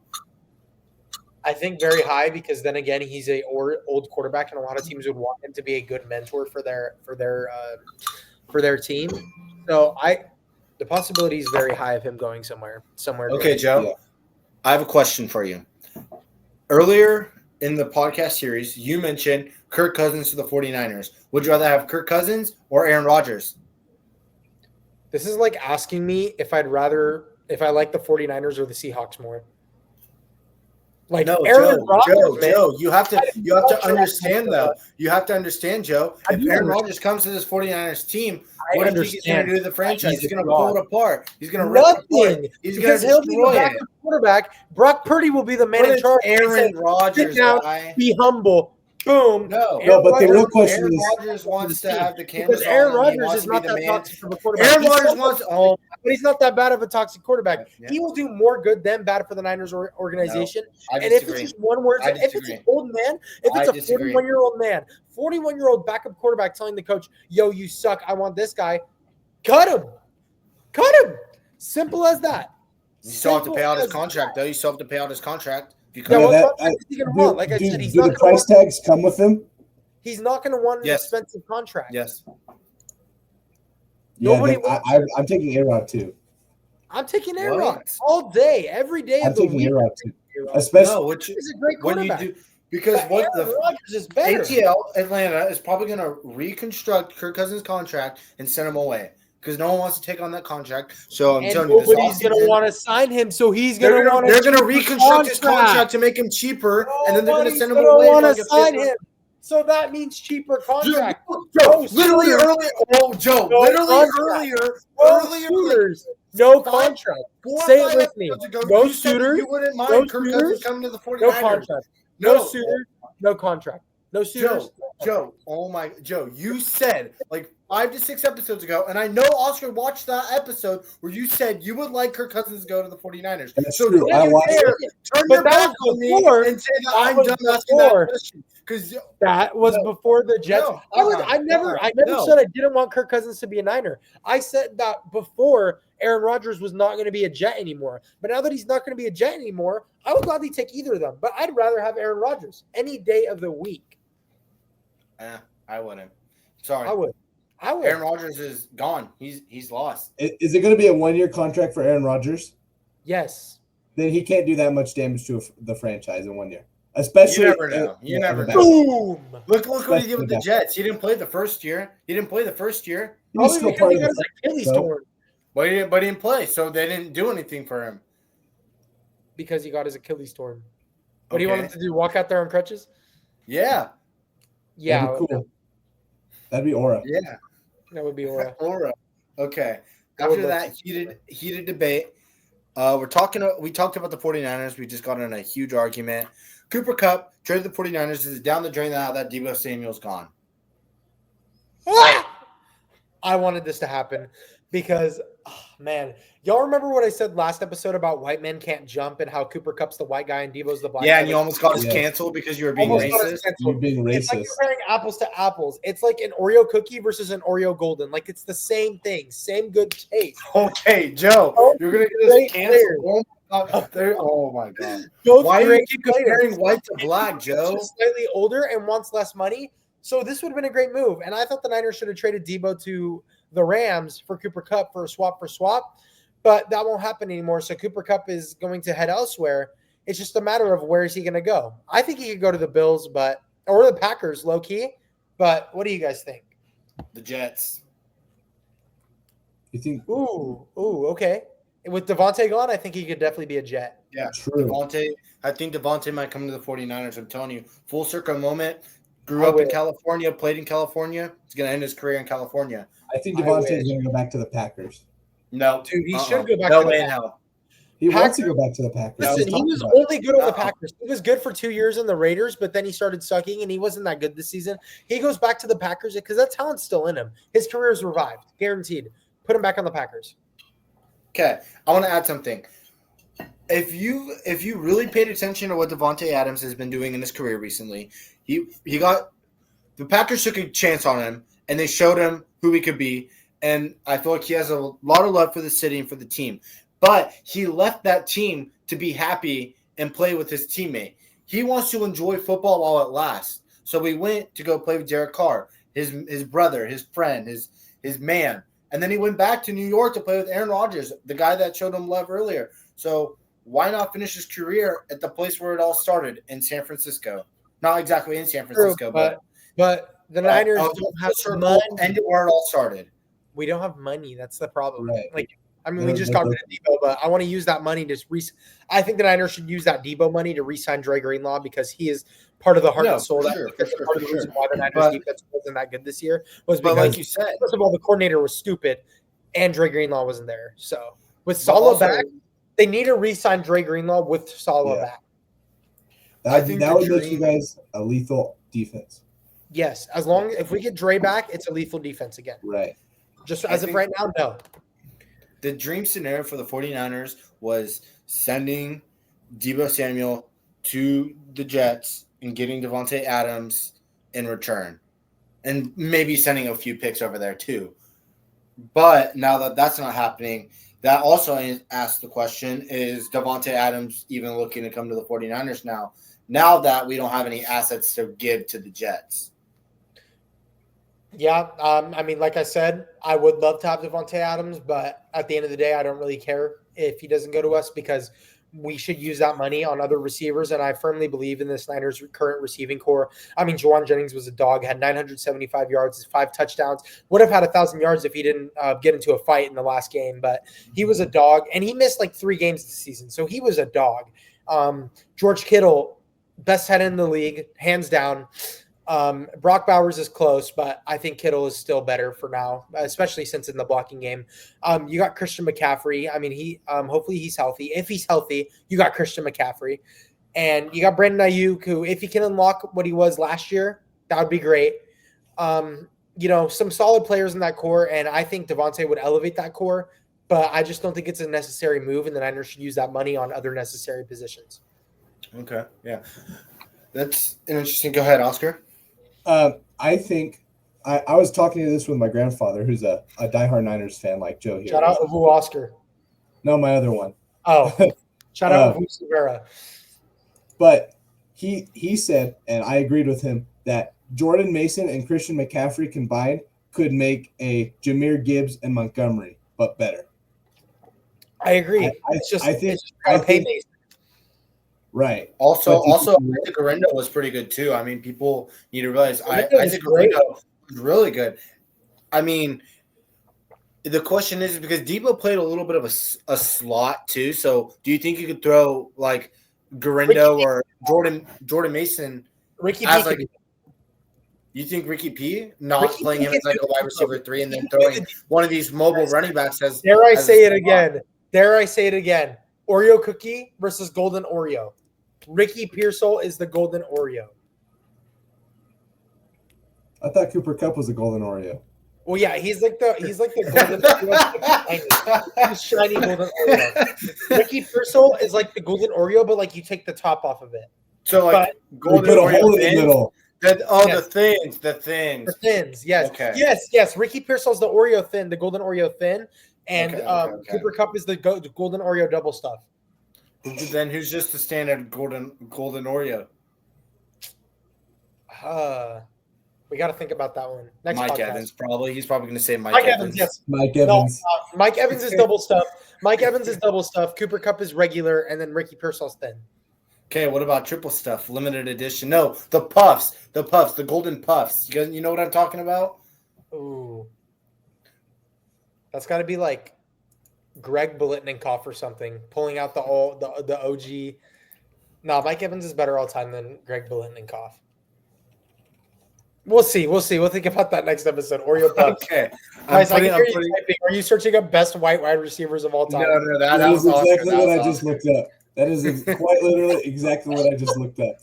I think very high because then again he's a old quarterback and a lot of teams would want him to be a good mentor for their team. So the possibility is very high of him going somewhere. Okay, great. Joe. Yeah. I have a question for you. Earlier in the podcast series, you mentioned Kirk Cousins to the 49ers. Would you rather have Kirk Cousins or Aaron Rodgers? This is like asking me if I like the 49ers or the Seahawks more. Like No, Aaron Rodgers, man. Joe, you have to understand though. You have to understand, Joe. If Aaron Rodgers comes to this 49ers team, what do you think he's going to do to the franchise? He's going to pull it apart. He's going to rip it apart. He's going to he'll be the destroy it. backup quarterback. Brock Purdy will be the man But in it's charge. Aaron Rodgers, Sit down, guy. be humble. Boom. No, but the real question Aaron is Rodgers wants to have the canvas because Aaron on, and he Rodgers wants is to be not the that man. toxic of a quarterback. Aaron He's Rodgers not- wants but he's not that bad of a toxic quarterback. Yeah. He will do more good than bad for the Niners organization. I And if disagree. it's just one word, I if it's disagree. an old man, if I it's a disagree. 41-year-old man, 41-year-old backup quarterback telling the coach, "Yo, you suck. I want this guy." Cut him. Cut him. Simple as that. You still have to pay out his Simple as contract, that. though. You still have to pay out his contract. Yeah, Because what that- contract is he gonna want? Like I said, he's do not the price tags come with them? He's not going to want an Yes. expensive contract. yes, Yeah, Nobody then wants I'm taking A-Rod too. I'm taking Aaron What? Rodgers all day, every day I'm of the taking week. A-Rod too. A-Rod. Especially, no. Which He's a great when you quarterback. do because But what Aaron the Rodgers is better. ATL Atlanta is probably going to reconstruct Kirk Cousins' contract and send him away because no one wants to take on that contract. So I'm And telling you, this nobody's going to offseason, want to sign him, so he's going they're to want going to reconstruct his contract to make him cheaper, and then they're going to send him away. want for to like a sign fifth- him. So that means cheaper contract. Joe, No literally suitors. earlier. Oh, Joe, No literally contract. earlier, suitors. No five- contract. 4 or Say it 5 with me. episodes ago, No you said that suitors. you wouldn't mind No Kirk suitors. Cousins coming to the 49ers. No contract. No No. suitors. No contract. No suitors. Joe, oh my, Joe, you said like 5 to 6 episodes ago, and I know Oscar watched that episode where you said you would like Kirk Cousins to go to the 49ers. That's So true. don't I you watched dare it. turn But your that back was on me before. and say that That I'm was done asking that before. question. Because That was before the Jets. No, I never no. said I didn't want Kirk Cousins to be a Niner. I said that before Aaron Rodgers was not going to be a Jet anymore. But now that he's not going to be a Jet anymore, I would gladly take either of them. But I'd rather have Aaron Rodgers any day of the week. I wouldn't. Sorry. I would. Aaron Rodgers is gone. He's lost. Is it going to be a 1-year contract for Aaron Rodgers? Yes. Then he can't do that much damage to the franchise in 1 year. Especially, You never know. You never know. Boom. Look what he did with the Jets. He didn't play the first year. He was Probably still because part he of got the his Achilles so- torn. But he didn't play, so they didn't do anything for him. Because he got his Achilles torn. What do you Okay. want him to do? Walk out there on crutches? Yeah. Yeah. That'd be cool. That'd be aura. Yeah. That would be aura. Aura. Okay. I would After love that to heated debate, we talked about the 49ers. We just got in a huge argument. Cooper Kupp traded the 49ers. Is down the drain now that Deebo Samuel's gone. I wanted this to happen because, man, y'all remember what I said last episode about white men can't jump and how Cooper Kupp's the white guy and Debo's the black guy? Yeah, and you almost got us Yes. canceled because you were being Almost got us racist. canceled. You're being It's like racist. comparing apples to apples. It's like an Oreo cookie versus an Oreo golden. Like it's the same thing, same good taste. Okay, Joe, Oh, you're gonna get great us canceled. Oh my god! Both Why do you great keep players. comparing white to black, He's Joe? just slightly older and wants less money. So this would have been a great move. And I thought the Niners should have traded Debo to the Rams for Cooper Kupp for swap. But that won't happen anymore. So Cooper Kupp is going to head elsewhere. It's just a matter of where is he going to go. I think he could go to the Bills, or the Packers, low key. But what do you guys think? The Jets. You think? Ooh, okay. With Devontae gone, I think he could definitely be a Jet. Yeah, True. Devontae. I think Devontae might come to the 49ers. I'm telling you, full circle moment. Grew up in California, played in California. He's going to end his career in California. I think Devontae is going to go back to the Packers. No. Dude, he should go back no to the way in Packers. hell. He wants to go back to the Packers. Listen, he was only good on the Packers. He was good for 2 years in the Raiders, but then he started sucking, and he wasn't that good this season. He goes back to the Packers because that talent's still in him. His career is revived, guaranteed. Put him back on the Packers. Okay, I want to add something. If you really paid attention to what Davante Adams has been doing in his career recently, he got the Packers took a chance on him, and they showed him who he could be. And I feel like he has a lot of love for the city and for the team. But he left that team to be happy and play with his teammate. He wants to enjoy football while it lasts. So we went to go play with Derek Carr, his brother, his friend, his man. And then he went back to New York to play with Aaron Rodgers, the guy that showed him love earlier. So why not finish his career at the place where it all started, in San Francisco? Not exactly in San Francisco, but the Niners don't have money. And where it all started. We don't have money. That's the problem. Right. Like, I mean, we just got rid of Debo, but I want to use that money to I think the Niners should use that Debo money to re-sign Dre Greenlaw because he is part of the heart and soul. Part of the reason why the Niners defense wasn't that good this year was because, like you said, first of all, the coordinator was stupid, and Dre Greenlaw wasn't there. So with Saleh back, they need to re-sign Dre Greenlaw with Saleh back. I think that would make you guys a lethal defense. Yes, if we get Dre back, it's a lethal defense again. Right. Just as of right now, no. The dream scenario for the 49ers was sending Deebo Samuel to the Jets and getting Davante Adams in return. And maybe sending a few picks over there too. But now that that's not happening, that also asks the question, is Davante Adams even looking to come to the 49ers now that we don't have any assets to give to the Jets? Yeah, I mean, like I said, I would love to have Davante Adams, but at the end of the day, I don't really care if he doesn't go to us because we should use that money on other receivers, and I firmly believe in the Niners' current receiving core. I mean, Juwan Jennings was a dog, had 975 yards, 5 touchdowns, would have had 1,000 yards if he didn't get into a fight in the last game, but he was a dog, and he missed like 3 games this season, so he was a dog. George Kittle, best head in the league, hands down. Brock Bowers is close, but I think Kittle is still better for now, especially since in the blocking game. You got Christian McCaffrey. I mean, he hopefully he's healthy. If he's healthy, you got Christian McCaffrey. And you got Brandon Ayuk, who, if he can unlock what he was last year, that would be great. Some solid players in that core, and I think Davante would elevate that core, but I just don't think it's a necessary move, and the Niners should use that money on other necessary positions. Okay, yeah. That's interesting. Go ahead, Oscar. I think I was talking to this with my grandfather, who's a diehard Niners fan like Joe here. Shout out Avu Oscar. No, my other one. Oh, shout out Avu Severa. But he said, and I agreed with him, that Jordan Mason and Christian McCaffrey combined could make a Jahmyr Gibbs and Montgomery, but better. I agree. I think right. Also, Isaac Guerrero was pretty good too. I mean, people need to realize Isaac Guerrero was really good. I mean, the question is because Debo played a little bit of a slot too. So, do you think you could throw like Guerrero or Jordan Mason? Ricky P. You think Ricky P playing him as like a wide receiver 3 and then throwing one of these mobile running backs as Dare I say it again? Oreo cookie versus golden Oreo. Ricky Pearsall is the golden Oreo. I thought Cooper Kupp was a golden Oreo. Well, yeah, he's like the golden Oreo. He's shiny golden Oreo. Ricky Pearsall is like the golden Oreo, but like you take the top off of it. So like golden put a Oreo hole in the middle. Yes. The thins, yes. Okay. Yes. Ricky Pearsall's the Oreo thin, the golden Oreo thin, and Cooper Kupp is the golden Oreo double stuff. Then who's just the standard golden Oreo? We got to think about that one. Next Mike podcast. Evans, probably. He's probably going to say Mike Evans. Yes. Mike Evans. No, Mike Evans is double stuff. Cooper Kupp is regular, and then Ricky Pearsall's thin. Okay, what about triple stuff? Limited edition. No, the puffs, the golden puffs. You know what I'm talking about? Ooh. That's got to be like Greg Biletnikoff or something, pulling out the OG. No, Mike Evans is better all time than Greg Biletnikoff. We'll see. We'll think about that next episode. Oreo Puffs. Okay. Guys, I can hear you typing. Are you searching up best white wide receivers of all time? No, that That was is Oscar. exactly what I just looked up. That is quite literally exactly what I just looked up.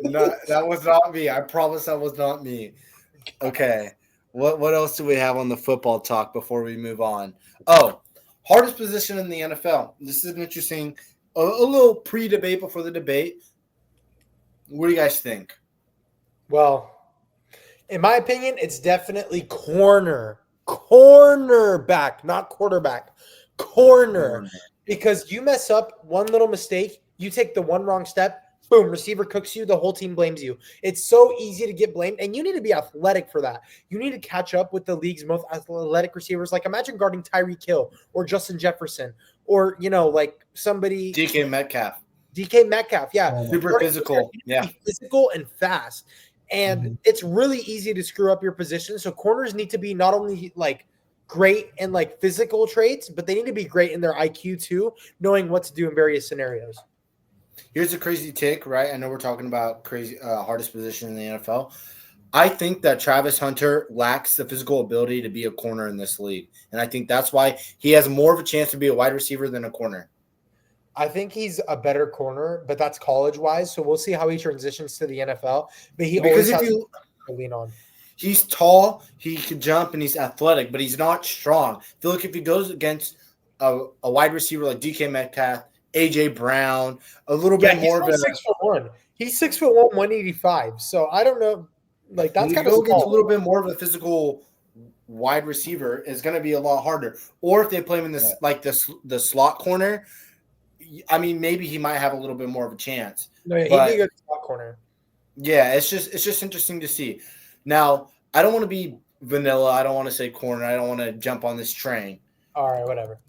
No, that was not me. I promise that was not me. Okay. What else do we have on the football talk before we move on? Oh, hardest position in the NFL. This is an interesting, a little pre-debate before the debate. What do you guys think? Well, in my opinion, it's definitely cornerback, not quarterback. Corner. Because you mess up one little mistake, you take the one wrong step, boom, receiver cooks you, the whole team blames you. It's so easy to get blamed, and you need to be athletic for that. You need to catch up with the league's most athletic receivers. Like, imagine guarding Tyreek Hill or Justin Jefferson or, like somebody. DK Metcalf, yeah. Super physical. Yeah. Physical and fast. And it's really easy to screw up your position. So corners need to be not only like great in like physical traits, but they need to be great in their IQ too, knowing what to do in various scenarios. Here's a crazy take, right? I know we're talking about crazy hardest position in the NFL. I think that Travis Hunter lacks the physical ability to be a corner in this league. And I think that's why he has more of a chance to be a wide receiver than a corner. I think he's a better corner, but that's college-wise. So we'll see how he transitions to the NFL. But he always has to lean on. He's tall, he can jump, and he's athletic, but he's not strong. I feel like if he goes against a wide receiver like DK Metcalf, AJ Brown, a little bit more of a 6'1". He's 6'1", 185. So I don't know. Like that's kind of go against a little bit more of a physical wide receiver is going to be a lot harder. Or if they play him in this the slot corner. I mean, maybe he might have a little bit more of a chance. No, he'd be a good slot corner. Yeah, it's just interesting to see. Now, I don't want to be vanilla. I don't want to say corner. I don't want to jump on this train. All right, whatever.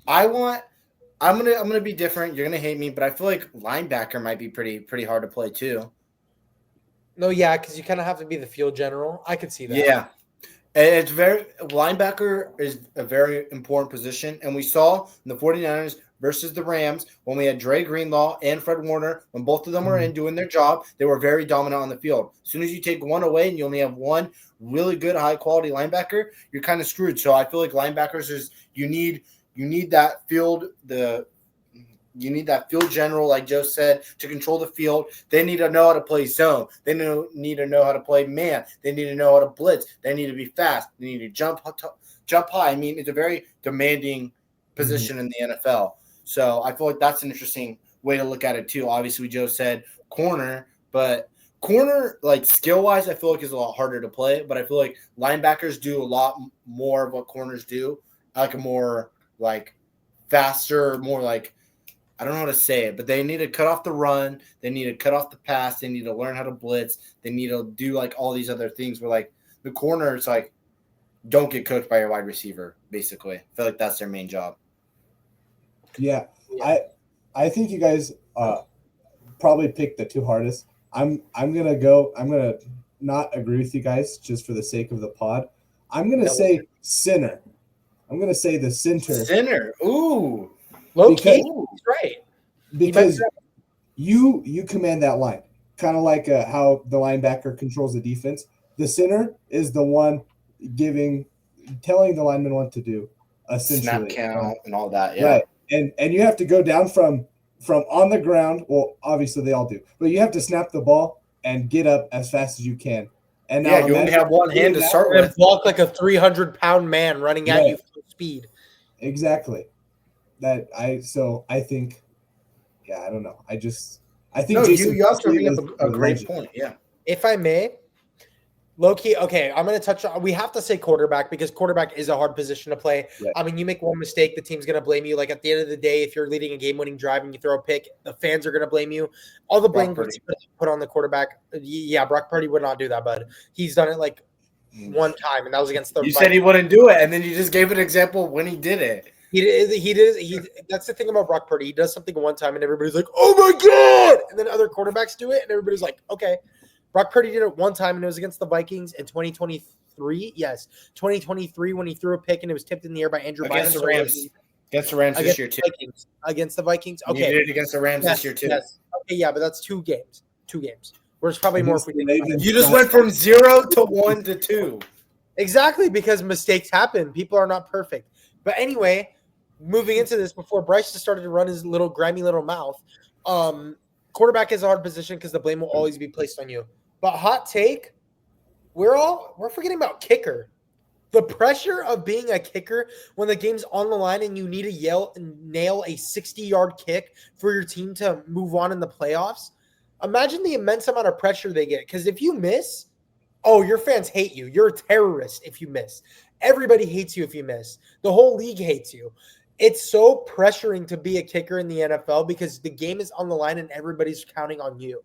I'm gonna be different. You're gonna hate me, but I feel like linebacker might be pretty hard to play too. No, yeah, because you kind of have to be the field general. I could see that. Yeah, and linebacker is a very important position, and we saw in the 49ers versus the Rams when we had Dre Greenlaw and Fred Warner, when both of them were in doing their job, they were very dominant on the field. As soon as you take one away and you only have one really good high-quality linebacker, you're kind of screwed. So I feel like linebackers is you need that field general, like Joe said, to control the field. They need to know how to play zone. They need to know how to play man. They need to know how to blitz. They need to be fast. They need to jump high. I mean, it's a very demanding position in the NFL. So I feel like that's an interesting way to look at it too. Obviously, Joe said corner, but corner, like skill-wise, I feel like is a lot harder to play. But I feel like linebackers do a lot more of what corners do, like a more like faster, more like I don't know how to say it, but they need to cut off the run. They need to cut off the pass. They need to learn how to blitz. They need to do like all these other things where like the corner is like don't get cooked by your wide receiver, basically. I feel like that's their main job. Yeah. I think you guys probably picked the two hardest. I'm gonna not agree with you guys just for the sake of the pod. I'm gonna say center. I'm gonna say the center. Center. Ooh. Low key. He's right. Because you command that line. Kind of like how the linebacker controls the defense. The center is the one telling the lineman what to do. Essentially. Snap count and all that. Yeah. Right. And you have to go down from on the ground. Well, obviously they all do, but you have to snap the ball and get up as fast as you can. And now you only have one hand to start with. with. Block like a 300-pound man running at you full speed. Exactly. I think, I don't know. I think you have to bring up a great point. Yeah. If I may, low key, okay, I'm going to touch on. We have to say quarterback because quarterback is a hard position to play. Right. I mean, you make one mistake, the team's going to blame you. Like at the end of the day, if you're leading a game-winning drive and you throw a pick, the fans are going to blame you. All the blame put on the quarterback. Yeah, Brock Purdy would not do that, bud. He's done it like one time, and that was against the. You said he wouldn't do it, and then you just gave an example when he did it. He did. That's the thing about Brock Purdy. He does something one time, and everybody's like, "Oh my god!" And then other quarterbacks do it, and everybody's like, "Okay." Brock Purdy did it one time, and it was against the Vikings in 2023. Yes, 2023 when he threw a pick and it was tipped in the air by Andrew Bynum. Against the Rams this year too. Against the Vikings. Okay. You did it against the Rams this year too. Yes. Okay, yeah, but that's two games. Where it's probably more. You just went from 0 to 1 to 2. Exactly, because mistakes happen. People are not perfect. But anyway, moving into this, before Bryce just started to run his little grimy little mouth, quarterback is a hard position because the blame will always be placed on you. But hot take, we're forgetting about kicker. The pressure of being a kicker when the game's on the line and you need to nail a 60-yard kick for your team to move on in the playoffs. Imagine the immense amount of pressure they get. Because if you miss, your fans hate you. You're a terrorist if you miss. Everybody hates you if you miss. The whole league hates you. It's so pressuring to be a kicker in the NFL because the game is on the line and everybody's counting on you.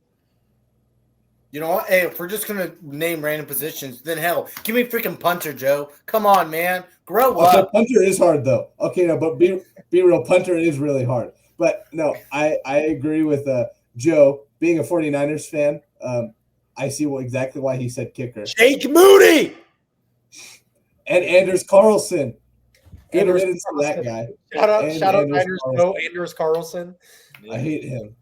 You know what? Hey, if we're just going to name random positions, then hell, give me freaking punter, Joe. Come on, man. Grow up. Punter is hard, though. Okay, no, but be real. Punter is really hard. But, no, I agree with Joe. Being a 49ers fan, I see exactly why he said kicker. Jake Moody! And Anders Carlson. Good riddance to that guy. Shout out Niners. No, Anders Carlson. I hate him.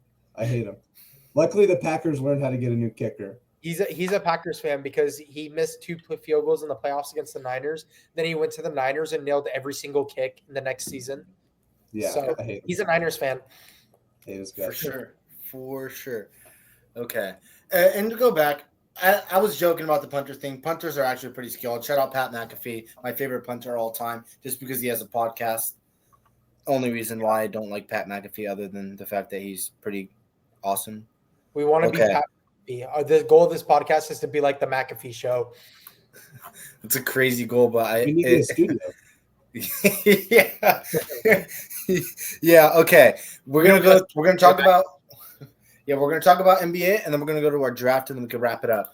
Luckily, the Packers learned how to get a new kicker. He's a Packers fan because he missed 2 field goals in the playoffs against the Niners. Then he went to the Niners and nailed every single kick in the next season. Yeah, so I hate he's a Niners fan. I hate this guy. For sure. Okay. And to go back, I was joking about the punter thing. Punters are actually pretty skilled. Shout out Pat McAfee, my favorite punter of all time, just because he has a podcast. Only reason why I don't like Pat McAfee other than the fact that he's pretty awesome. We want to be Pat McAfee. The goal of this podcast is to be like the McAfee show. It's a crazy goal, but we need a studio. Yeah. Okay. We're gonna talk about NBA, and then we're gonna go to our draft, and then we can wrap it up.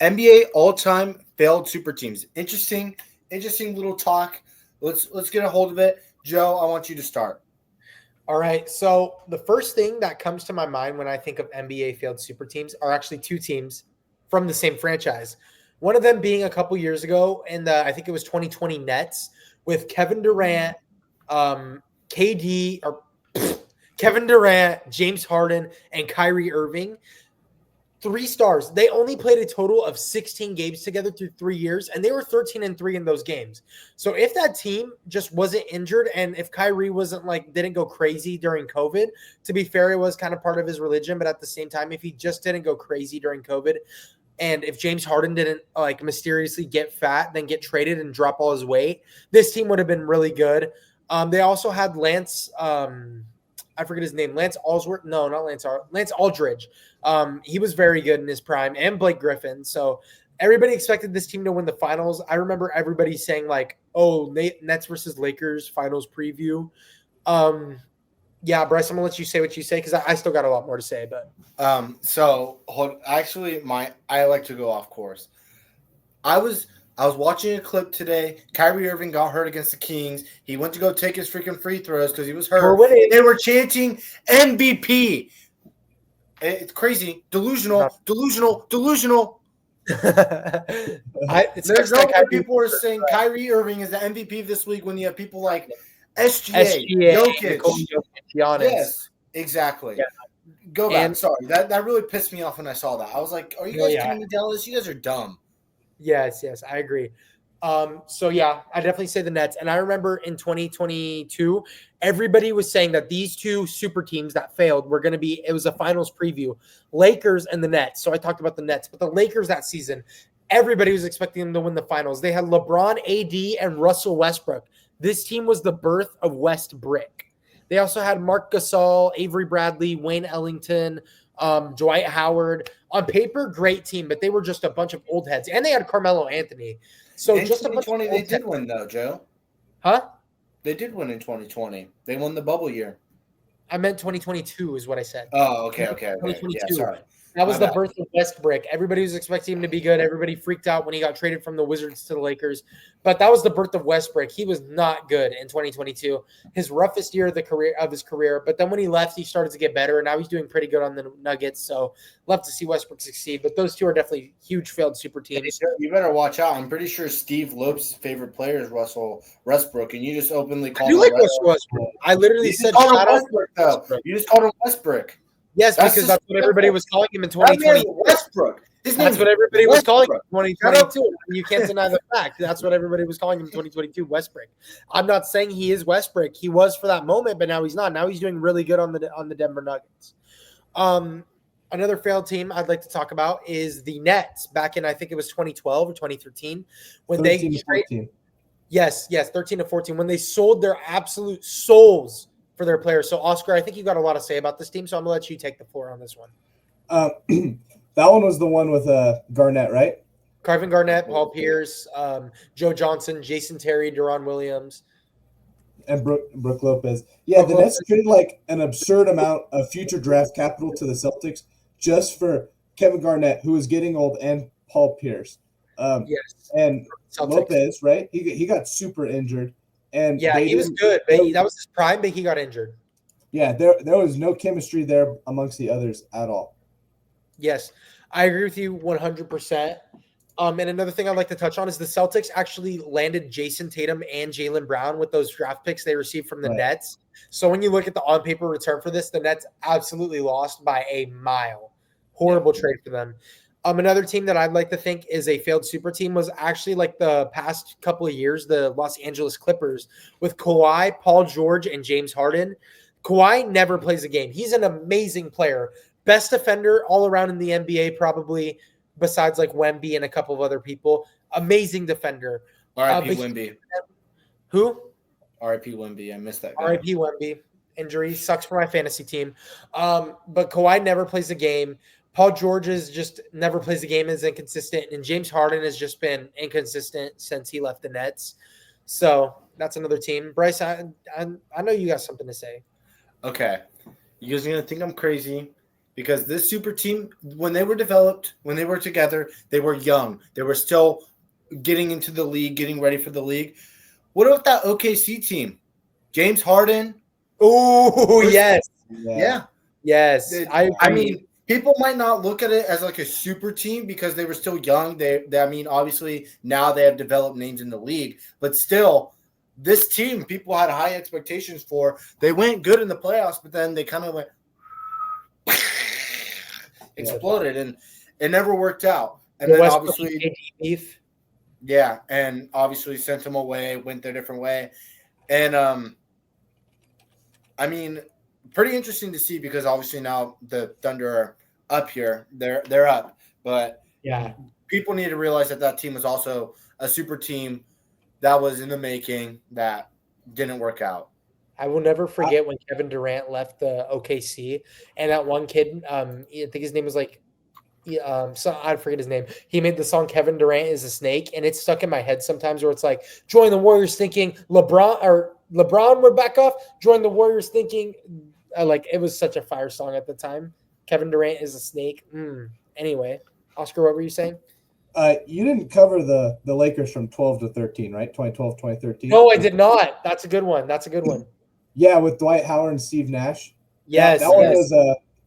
NBA all-time failed super teams. Interesting little talk. Let's get a hold of it. Joe, I want you to start. All right. So the first thing that comes to my mind when I think of NBA failed super teams are actually 2 teams from the same franchise. One of them being a couple years ago in I think it was 2020 Nets with Kevin Durant, James Harden, and Kyrie Irving. 3 stars. They only played a total of 16 games together through 3 years, and they were 13-3 in those games. So if that team just wasn't injured, and if Kyrie didn't go crazy during COVID, to be fair, it was kind of part of his religion, but at the same time, if he just didn't go crazy during COVID, and if James Harden didn't mysteriously get fat, then get traded and drop all his weight, this team would have been really good. They also had Lance, I forget his name, Lance Allsworth. No, not Lance Aldridge. He was very good in his prime, and Blake Griffin. So everybody expected this team to win the finals. I remember everybody saying Nets versus Lakers finals preview. Yeah, Bryce, I'm gonna let you say what you say because I still got a lot more to say. But I like to go off course. I was watching a clip today. Kyrie Irving got hurt against the Kings. He went to go take his freaking free throws because he was hurt. They were chanting MVP. It's crazy. Delusional. There's no way people are saying Kyrie Irving is the MVP this week when you have people like SGA, Jokic. Giannis. Yes, exactly. Yeah. Go back. Sorry, that really pissed me off when I saw that. I was like, "Are you guys kidding me, Dallas? You guys are dumb." Yes, I agree. So yeah, I definitely say the Nets. And I remember in 2022, everybody was saying that these 2 super teams that failed were going to be, it was a finals preview, Lakers and the Nets. So I talked about the Nets, but the Lakers that season, everybody was expecting them to win the finals. They had LeBron, AD, and Russell Westbrook. This team was the birth of West Brick. They also had Mark Gasol, Avery Bradley, Wayne Ellington, Dwight Howard. On paper, great team, but they were just a bunch of old heads. And they had Carmelo Anthony. So in just 2020, they did win, though, Joe. Huh? They did win in 2020. They won the bubble year. I meant 2022 is what I said. Oh, okay. 2022. Yeah, sorry. That was the birth of Westbrook. Everybody was expecting him to be good. Everybody freaked out when he got traded from the Wizards to the Lakers. But that was the birth of Westbrook. He was not good in 2022. His roughest year of his career. But then when he left, he started to get better. And now he's doing pretty good on the Nuggets. So love to see Westbrook succeed. But those 2 are definitely huge failed super teams. You better watch out. I'm pretty sure Steve Lopes' favorite player is Russell Westbrook. And you just openly called him Russell Westbrook. I literally said Westbrook, though. You just called him Westbrook. Yes, That's because just that's what everybody was calling him in That man's 2020. Westbrook. His name That's what everybody was calling him Westbrook. in Shout out 2022. You can't deny the fact. That's what everybody was calling him in 2022, Westbrook. I'm not saying he is Westbrook. He was for that moment, but now he's not. Now he's doing really good on the Denver Nuggets. Another failed team I'd like to talk about is the Nets back in, I think it was 2012 or 2013 when 13 they to 14. Yes, 13 to 14 when they sold their absolute souls for their players. So Oscar, I think you got a lot to say about this team, so I'm gonna let you take the floor on this one. That one was the one with Garnett, right? Kevin Garnett, Paul Pierce, Joe Johnson, Jason Terry, Deron Williams, and Brooke Lopez. Yeah, the Nets traded like an absurd amount of future draft capital to the Celtics just for Kevin Garnett, who is getting old, and Paul Pierce. Yes, and Celtics. Lopez, right? He got super injured, and yeah, he was good, but that was his prime, but he got injured. Yeah, there was no chemistry there amongst the others at all. Yes, I agree with you 100%. And another thing I'd like to touch on is the Celtics actually landed Jason Tatum and Jaylen Brown with those draft picks they received from the Nets. So when you look at the on-paper return for this, the Nets absolutely lost by a mile. Horrible trade for them. Another team that I'd like to think is a failed super team was actually like the past couple of years, the Los Angeles Clippers with Kawhi, Paul George, and James Harden. Kawhi never plays a game. He's an amazing player. Best defender all around in the NBA, probably, besides like Wemby and a couple of other people. Amazing defender. R.I.P. Wemby. Who? R.I.P. Wemby. I missed that guy. R.I.P. Wemby. Injury sucks for my fantasy team. But Kawhi never plays a game. Paul George is just never plays a game, is inconsistent. And James Harden has just been inconsistent since he left the Nets. So that's another team. Bryce, I know you got something to say. Okay. You guys are going to think I'm crazy. Because this super team, when they were developed, when they were together, they were young. They were still getting into the league, getting ready for the league. What about that OKC team? James Harden. Oh, yes. Yeah. Yes. I mean, people might not look at it as like a super team because they were still young. I mean, obviously now they have developed names in the league, but still, this team people had high expectations for. They went good in the playoffs, but then they kind of went exploded, and it never worked out. And then obviously, yeah, and obviously sent them away, went their different way, and I mean, pretty interesting to see because obviously now the Thunder are up here, they're up, but yeah, people need to realize that team was also a super team that was in the making that didn't work out. I will never forget when Kevin Durant left the OKC and that one kid, I think his name was like, so I forget his name. He made the song "Kevin Durant is a Snake," and it's stuck in my head sometimes. Where it's like, join the Warriors, thinking LeBron would back off. Join the Warriors, thinking like it was such a fire song at the time. Kevin Durant is a snake. Anyway, Oscar, what were you saying? You didn't cover the Lakers from 12 to 13, right? 2012, 2013. No, I did not. That's a good one. Yeah, with Dwight Howard and Steve Nash. Yes, that one was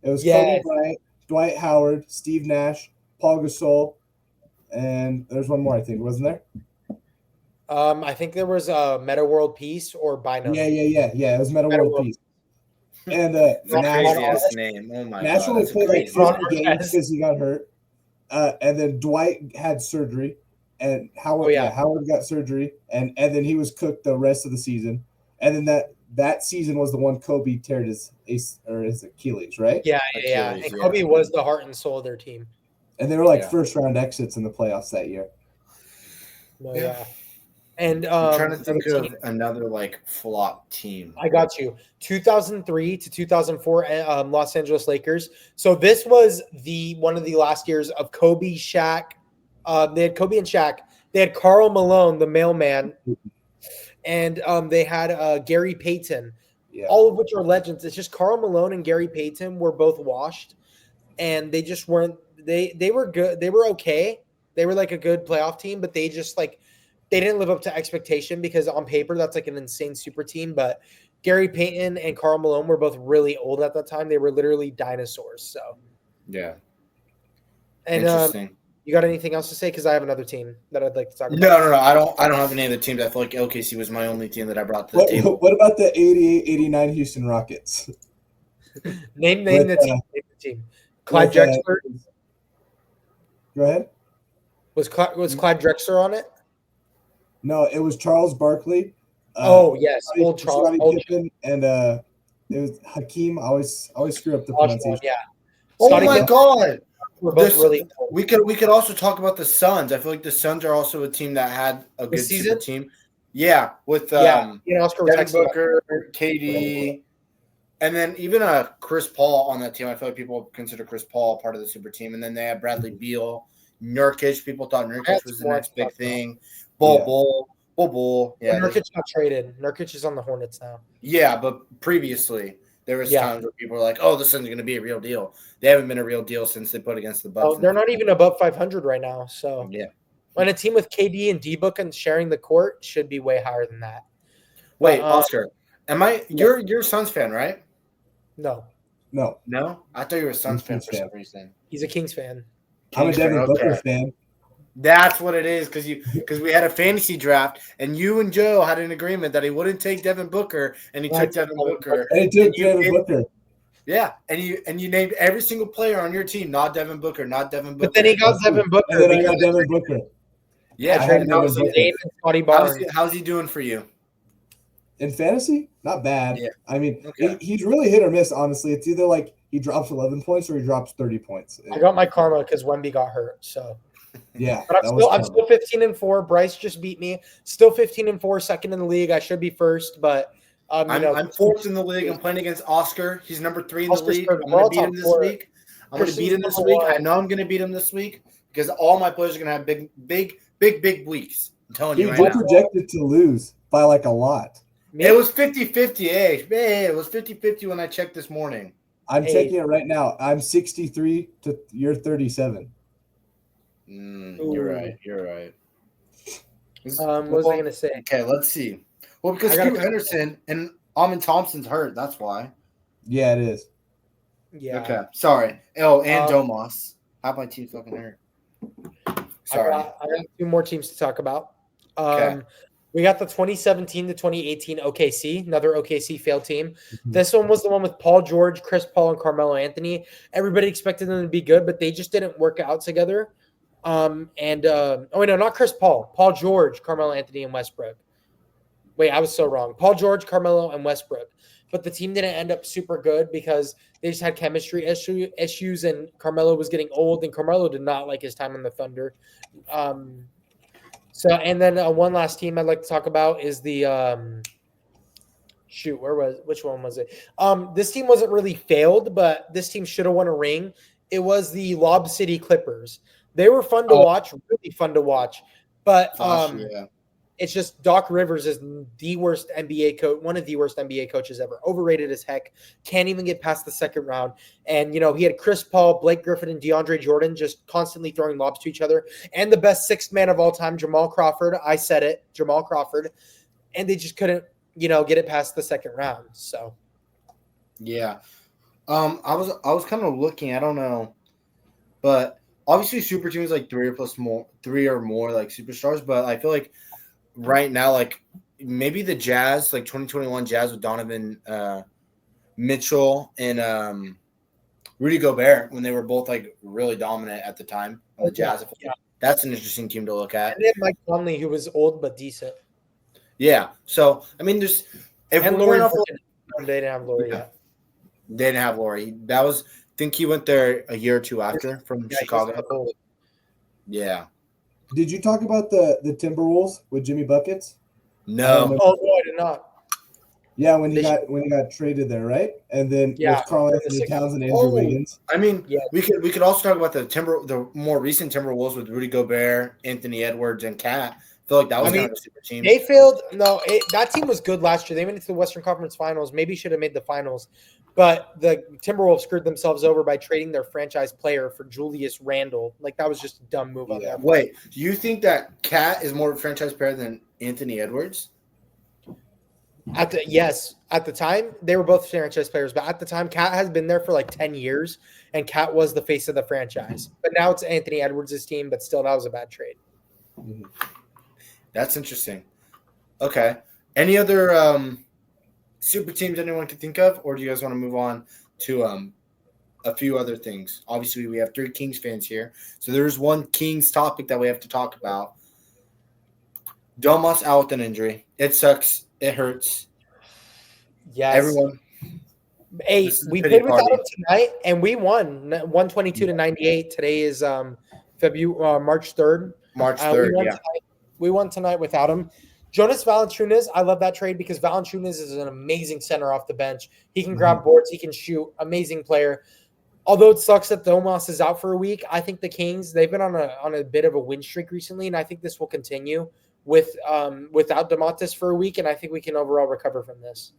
it was yes. Kobe Bryant, Dwight Howard, Steve Nash, Paul Gasol, and there's one more, I think, wasn't there? I think there was a Meta World Peace or Bino. Yeah. It was Meta World Peace. And Nash name. Oh my Nash God, only played like 50 games because he got hurt. And then Dwight had surgery, and Howard got surgery, and then he was cooked the rest of the season. And then that season was the one Kobe teared his Achilles, right? Yeah. And Kobe was the heart and soul of their team. And they were like first round exits in the playoffs that year. Yeah. And I'm trying to think of another like flop team. I got you. 2003 to 2004 Los Angeles Lakers. So this was one of the last years of Kobe, Shaq. They had Kobe and Shaq. They had Karl Malone, the mailman, and they had Gary Payton. Yeah. All of which are legends. It's just Karl Malone and Gary Payton were both washed, and they just weren't. They were good. They were okay. They were like a good playoff team, but they just like. They didn't live up to expectation because on paper that's like an insane super team. But Gary Payton and Karl Malone were both really old at that time. They were literally dinosaurs. So yeah. And interesting. You got anything else to say? Because I have another team that I'd like to talk about. No. I don't have any other teams. I feel like OKC was my only team that I brought to the table. What about the 88-89 Houston Rockets? Name With, the team. Name the team. Clyde with, Drexler Go ahead. was Clyde Drexler on it? No, it was Charles Barkley. Yes, old Charles, Scottie old Pippen, and it was Hakeem. I always screw up the Olajuwon, pronunciation. yeah. Oh Scottie my Pippen, God! we're both This, really old. we could also talk about the Suns. I feel like the Suns are also a team that had a good season? super team. Yeah, with Me and Oscar were Devin texting about Booker, KD, and then even Chris Paul on that team. I feel like people consider Chris Paul part of the super team. And then they had Bradley Beal, Nurkic. People thought Nurkic was the next big thing. Bull. Yeah, Nurkic got traded. Nurkic is on the Hornets now. yeah, but previously there was times where people were like, "Oh, the Suns are going to be a real deal." They haven't been a real deal since they put against the Bucks. Oh, they're not even above 500 right now. So yeah. When a team with KD and D-Book and sharing the court should be way higher than that. Wait, Oscar, you're a Suns fan, right? No. No? I thought you were a Suns fan for some fan. reason. He's a Kings fan. I'm a Devin Booker fan. That's what it is, because we had a fantasy draft and you and Joe had an agreement that he wouldn't take Devin Booker, and he took Devin Booker. And he took Devin Booker. Yeah, and you named every single player on your team, not Devin Booker. But then he got Devin Booker. And then I got Devin Booker. Yeah, how's he doing for you? In fantasy, not bad. Yeah. I mean, he's really hit or miss, honestly. It's either like he drops 11 points or he drops 30 points. I got my karma because Wemby got hurt. So yeah. But I'm still 15-4. Bryce just beat me. Still 15-4, second in the league. I should be first, but I'm fourth in the league. I'm playing against Oscar. He's number 3 in the league. I'm going to beat him this week. I know I'm going to beat him this week because all my players are going to have big weeks. I'm telling you right now. You're projected to lose by like a lot. It was 50-50. Hey, it was 50-50 when I checked this morning. I'm checking it right now. I'm 63 to you're 37. You're right. What was I going to say? Okay, let's see. Well, because Scoot Henderson and Amon Thompson's hurt. That's why. Yeah, it is. Yeah. Okay. Sorry. Oh, and Domas. How my team fucking hurt? Sorry. I got 2 more teams to talk about. Okay. We got the 2017 to 2018 OKC, another OKC failed team. This one was the one with Paul George, Chris Paul, and Carmelo Anthony. Everybody expected them to be good, but they just didn't work out together. Not Chris Paul. Paul George, Carmelo Anthony, and Westbrook. Wait, I was so wrong. Paul George, Carmelo, and Westbrook. But the team didn't end up super good because they just had chemistry issues, and Carmelo was getting old, and Carmelo did not like his time on the Thunder. One last team I'd like to talk about is the which one was it? This team wasn't really failed, but this team should have won a ring. It was the Lob City Clippers. They were fun to watch, really fun to watch. But it's just Doc Rivers is the worst NBA coach, one of the worst NBA coaches ever. Overrated as heck. Can't even get past the second round. And, he had Chris Paul, Blake Griffin, and DeAndre Jordan just constantly throwing lobs to each other. And the best sixth man of all time, Jamal Crawford. I said it, Jamal Crawford. And they just couldn't, get it past the second round. So, yeah. I was kind of looking, I don't know, but obviously super teams like three or more like superstars, but I feel like right now, like maybe the Jazz, like 2021 Jazz with Donovan Mitchell and Rudy Gobert, when they were both like really dominant at the time on the Jazz. Yeah. That's an interesting team to look at. And then Mike Conley, who was old but decent. Yeah. So I mean, they didn't have Laurie yet. They didn't have Laurie. That was, I think he went there a year or two after from Chicago. Yeah. Did you talk about the Timberwolves with Jimmy Buckets? No. No, I did not. Yeah, when he got traded there, right? And then with Karl Anthony Towns and Andrew Wiggins. I mean, we could also talk about the more recent Timberwolves with Rudy Gobert, Anthony Edwards, and Cat. I feel like that was kind of a super team. They failed. No, that team was good last year. They went into the Western Conference Finals. Maybe should have made the finals. But the Timberwolves screwed themselves over by trading their franchise player for Julius Randle. Like, that was just a dumb move on their part. Wait, do you think that Cat is more of a franchise player than Anthony Edwards? At the time, they were both franchise players. But at the time, Cat has been there for like 10 years, and Cat was the face of the franchise. But now it's Anthony Edwards' team, but still, that was a bad trade. Mm-hmm. That's interesting. Okay. Any other super teams anyone can think of, or do you guys want to move on to a few other things. Obviously, we have 3 Kings fans here, so there's one Kings topic that we have to talk about. Domas out with an injury. It sucks. It hurts. Yes. Everyone. Hey, we played without him tonight, and we won 122-98. Today is February March 3rd. March 3rd, yeah. We won tonight without him. Jonas Valanciunas, I love that trade because Valanciunas is an amazing center off the bench. He can grab boards. He can shoot. Amazing player. Although it sucks that Domas is out for a week, I think the Kings, they've been on a bit of a win streak recently, and I think this will continue without Domantas for a week, and I think we can overall recover from this.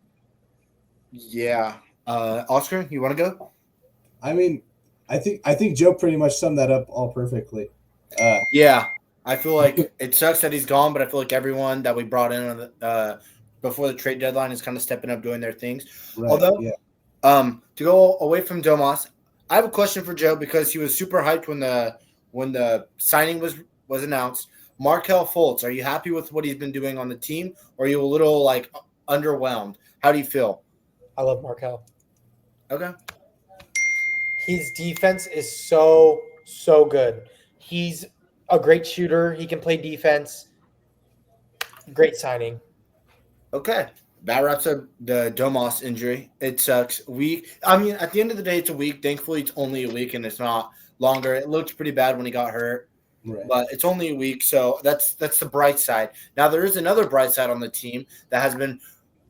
Yeah. Oscar, you want to go? I mean, I think Joe pretty much summed that up all perfectly. Yeah. I feel like it sucks that he's gone, but I feel like everyone that we brought in on the, before the trade deadline is kind of stepping up doing their things. Right, Although, yeah. To go away from Domas, I have a question for Joe because he was super hyped when the signing was announced. Markelle Fultz, are you happy with what he's been doing on the team, or are you a little like underwhelmed? How do you feel? I love Markelle. Okay. His defense is so good. He's a great shooter. He can play defense. Great signing. Okay. That wraps up the Domas injury. It sucks. At the end of the day, it's a week. Thankfully, it's only a week and it's not longer. It looked pretty bad when he got hurt, but it's only a week. So that's the bright side. Now, there is another bright side on the team that has been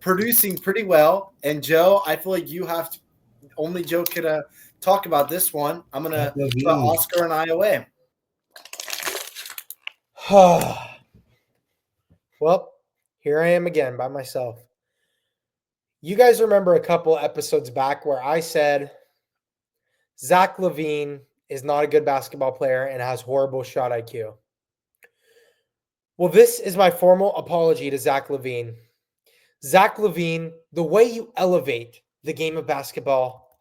producing pretty well. And Joe, I feel like you have to – only Joe could talk about this one. I'm going to put Oscar and I away. Well, here I am again by myself. You guys remember a couple episodes back where I said Zach LaVine is not a good basketball player and has horrible shot IQ. Well, this is my formal apology to Zach LaVine. Zach LaVine, the way you elevate the game of basketball,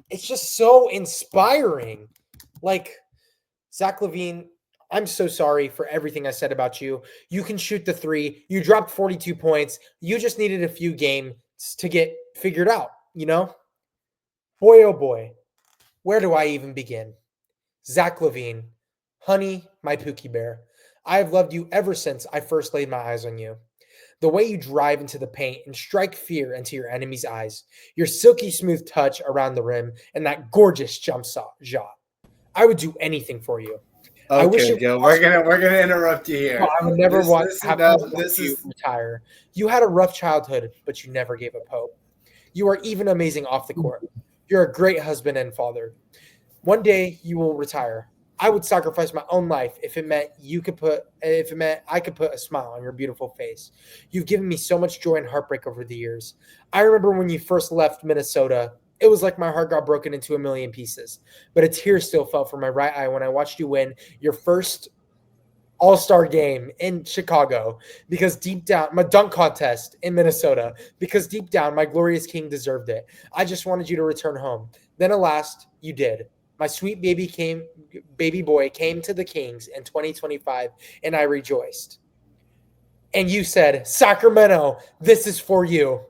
it's just so inspiring. Like, Zach LaVine, I'm so sorry for everything I said about you. You can shoot the three. You dropped 42 points. You just needed a few games to get figured out, you know? Boy, oh boy, where do I even begin? Zach LaVine, honey, my Pookie Bear, I have loved you ever since I first laid my eyes on you. The way you drive into the paint and strike fear into your enemy's eyes, your silky smooth touch around the rim, and that gorgeous jump shot. I would do anything for you. Okay, Joe, we're gonna interrupt you here. I would never want you retire. You had a rough childhood, but you never gave up hope. You are even amazing off the court. You're a great husband and father. One day you will retire. I would sacrifice my own life if it meant I could put a smile on your beautiful face. You've given me so much joy and heartbreak over the years. I remember when you first left Minnesota. It was like my heart got broken into a million pieces, but a tear still fell from my right eye when I watched you win your first All-Star game in Chicago, because deep down, my dunk contest in Minnesota, because deep down, my glorious king deserved it. I just wanted you to return home. Then alas, you did. My sweet baby boy came to the Kings in 2025, and I rejoiced. And you said, Sacramento, this is for you.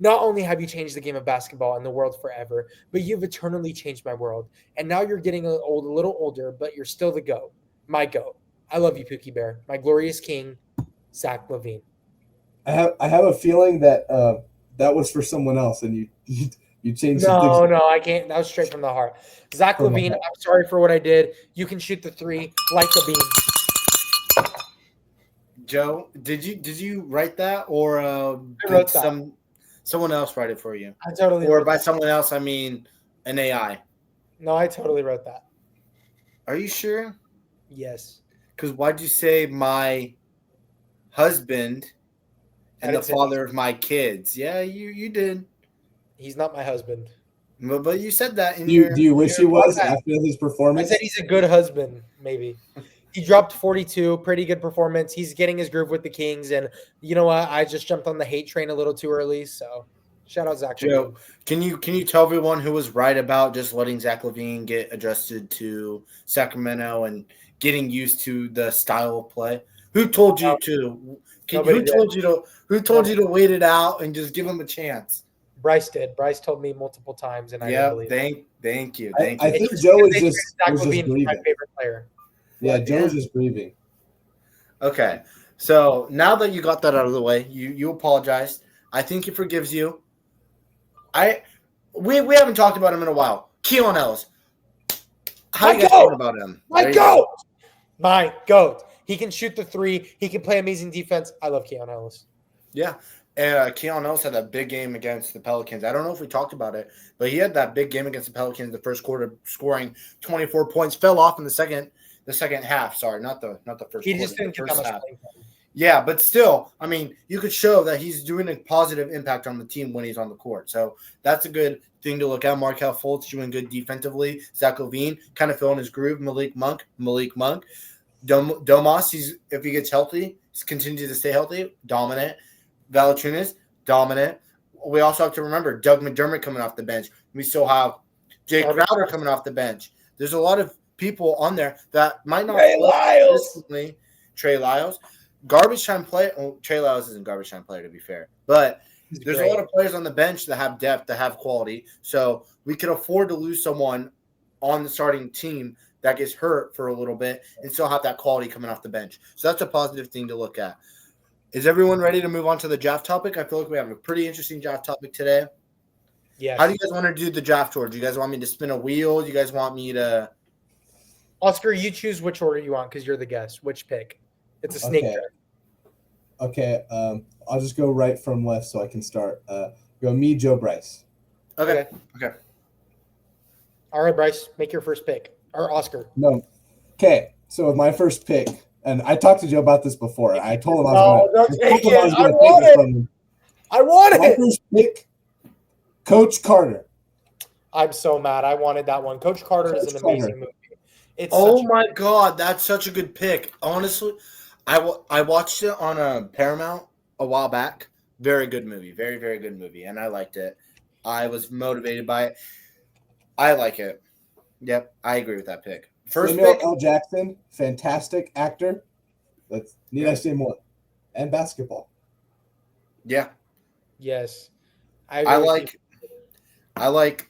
Not only have you changed the game of basketball and the world forever, but you've eternally changed my world. And now you're getting a little older, but you're still the GOAT. My GOAT. I love you, Pookie Bear. My glorious king, Zach LaVine. I have a feeling that that was for someone else, and you changed. No, I can't. That was straight from the heart. Zach LaVine, I'm sorry for what I did. You can shoot the three like the beam. Joe, did you write that, or I wrote that. Someone else write it for you? I totally. Or by someone else, I mean an AI. No, I totally wrote that. Are you sure? Yes. Because why'd you say my husband and the father of my kids? Yeah, you did. He's not my husband. But you said that. Do you wish he was after his performance? I said he's a good husband, maybe. He dropped 42, pretty good performance. He's getting his groove with the Kings, and you know what? I just jumped on the hate train a little too early, so shout out Zach Joe, LaVine. Can you tell everyone who was right about just letting Zach LaVine get adjusted to Sacramento and getting used to the style of play? Who told you to? Who told you to wait it out and just give him a chance? Bryce did. Bryce told me multiple times, and I didn't Yeah, believe it. thank you. I think Joe was They just Zach was just Levine was my grieving. favorite player. Yeah, But, Joe was just grieving. Okay, so now that you got that out of the way, you apologized. I think he forgives you. We haven't talked about him in a while. Keon Ellis. How you guys feeling about him? My goat. My goat. He can shoot the three. He can play amazing defense. I love Keon Ellis. Yeah. Keon Ellis had that big game against the Pelicans. I don't know if we talked about it, but he had that big game against the Pelicans in the first quarter, scoring 24 points. Fell off in the second half. Sorry, not the first. He quarter, just didn't the get first that much half. playing time. Yeah, but still, I mean, you could show that he's doing a positive impact on the team when he's on the court. So that's a good thing to look at. Markelle Fultz doing good defensively. Zach Levine kind of filling his groove. Malik Monk. Domas, if he gets healthy, he's continues to stay healthy, dominant. Valanciunas, dominant. We also have to remember Doug McDermott coming off the bench. We still have Jay Crowder coming off the bench. There's a lot of people on there that might not consistently. Trey Lyles. Garbage time player. Well, Trey Lyles isn't garbage time player, to be fair. But there's a lot of players on the bench that have depth, that have quality. So we could afford to lose someone on the starting team that gets hurt for a little bit and still have that quality coming off the bench. So that's a positive thing to look at. Is everyone ready to move on to the draft topic? I feel like we have a pretty interesting draft topic today. Yeah. How do you guys want to do the draft order? Do you guys want me to spin a wheel? Do you guys want me to – Oscar, you choose which order you want because you're the guest. Which pick? It's a snake draft. Okay. I'll just go right from left so I can start. Go me, Joe, Bryce. Okay. All right, Bryce, make your first pick. Or Oscar. No. Okay. So with my first pick, and I talked to Joe about this before. I told him I was going to take this from him. I want it. My first pick, Coach Carter. I'm so mad. I wanted that one. Coach Carter is an amazing movie. Oh my God, that's such a good pick. Honestly, I watched it on Paramount a while back. Very good movie. Very, very good movie. And I liked it. I was motivated by it. I like it. Yep, I agree with that pick. First Samuel pick. L. Jackson, fantastic actor. Need I say more? And basketball. Yeah. Yes. I like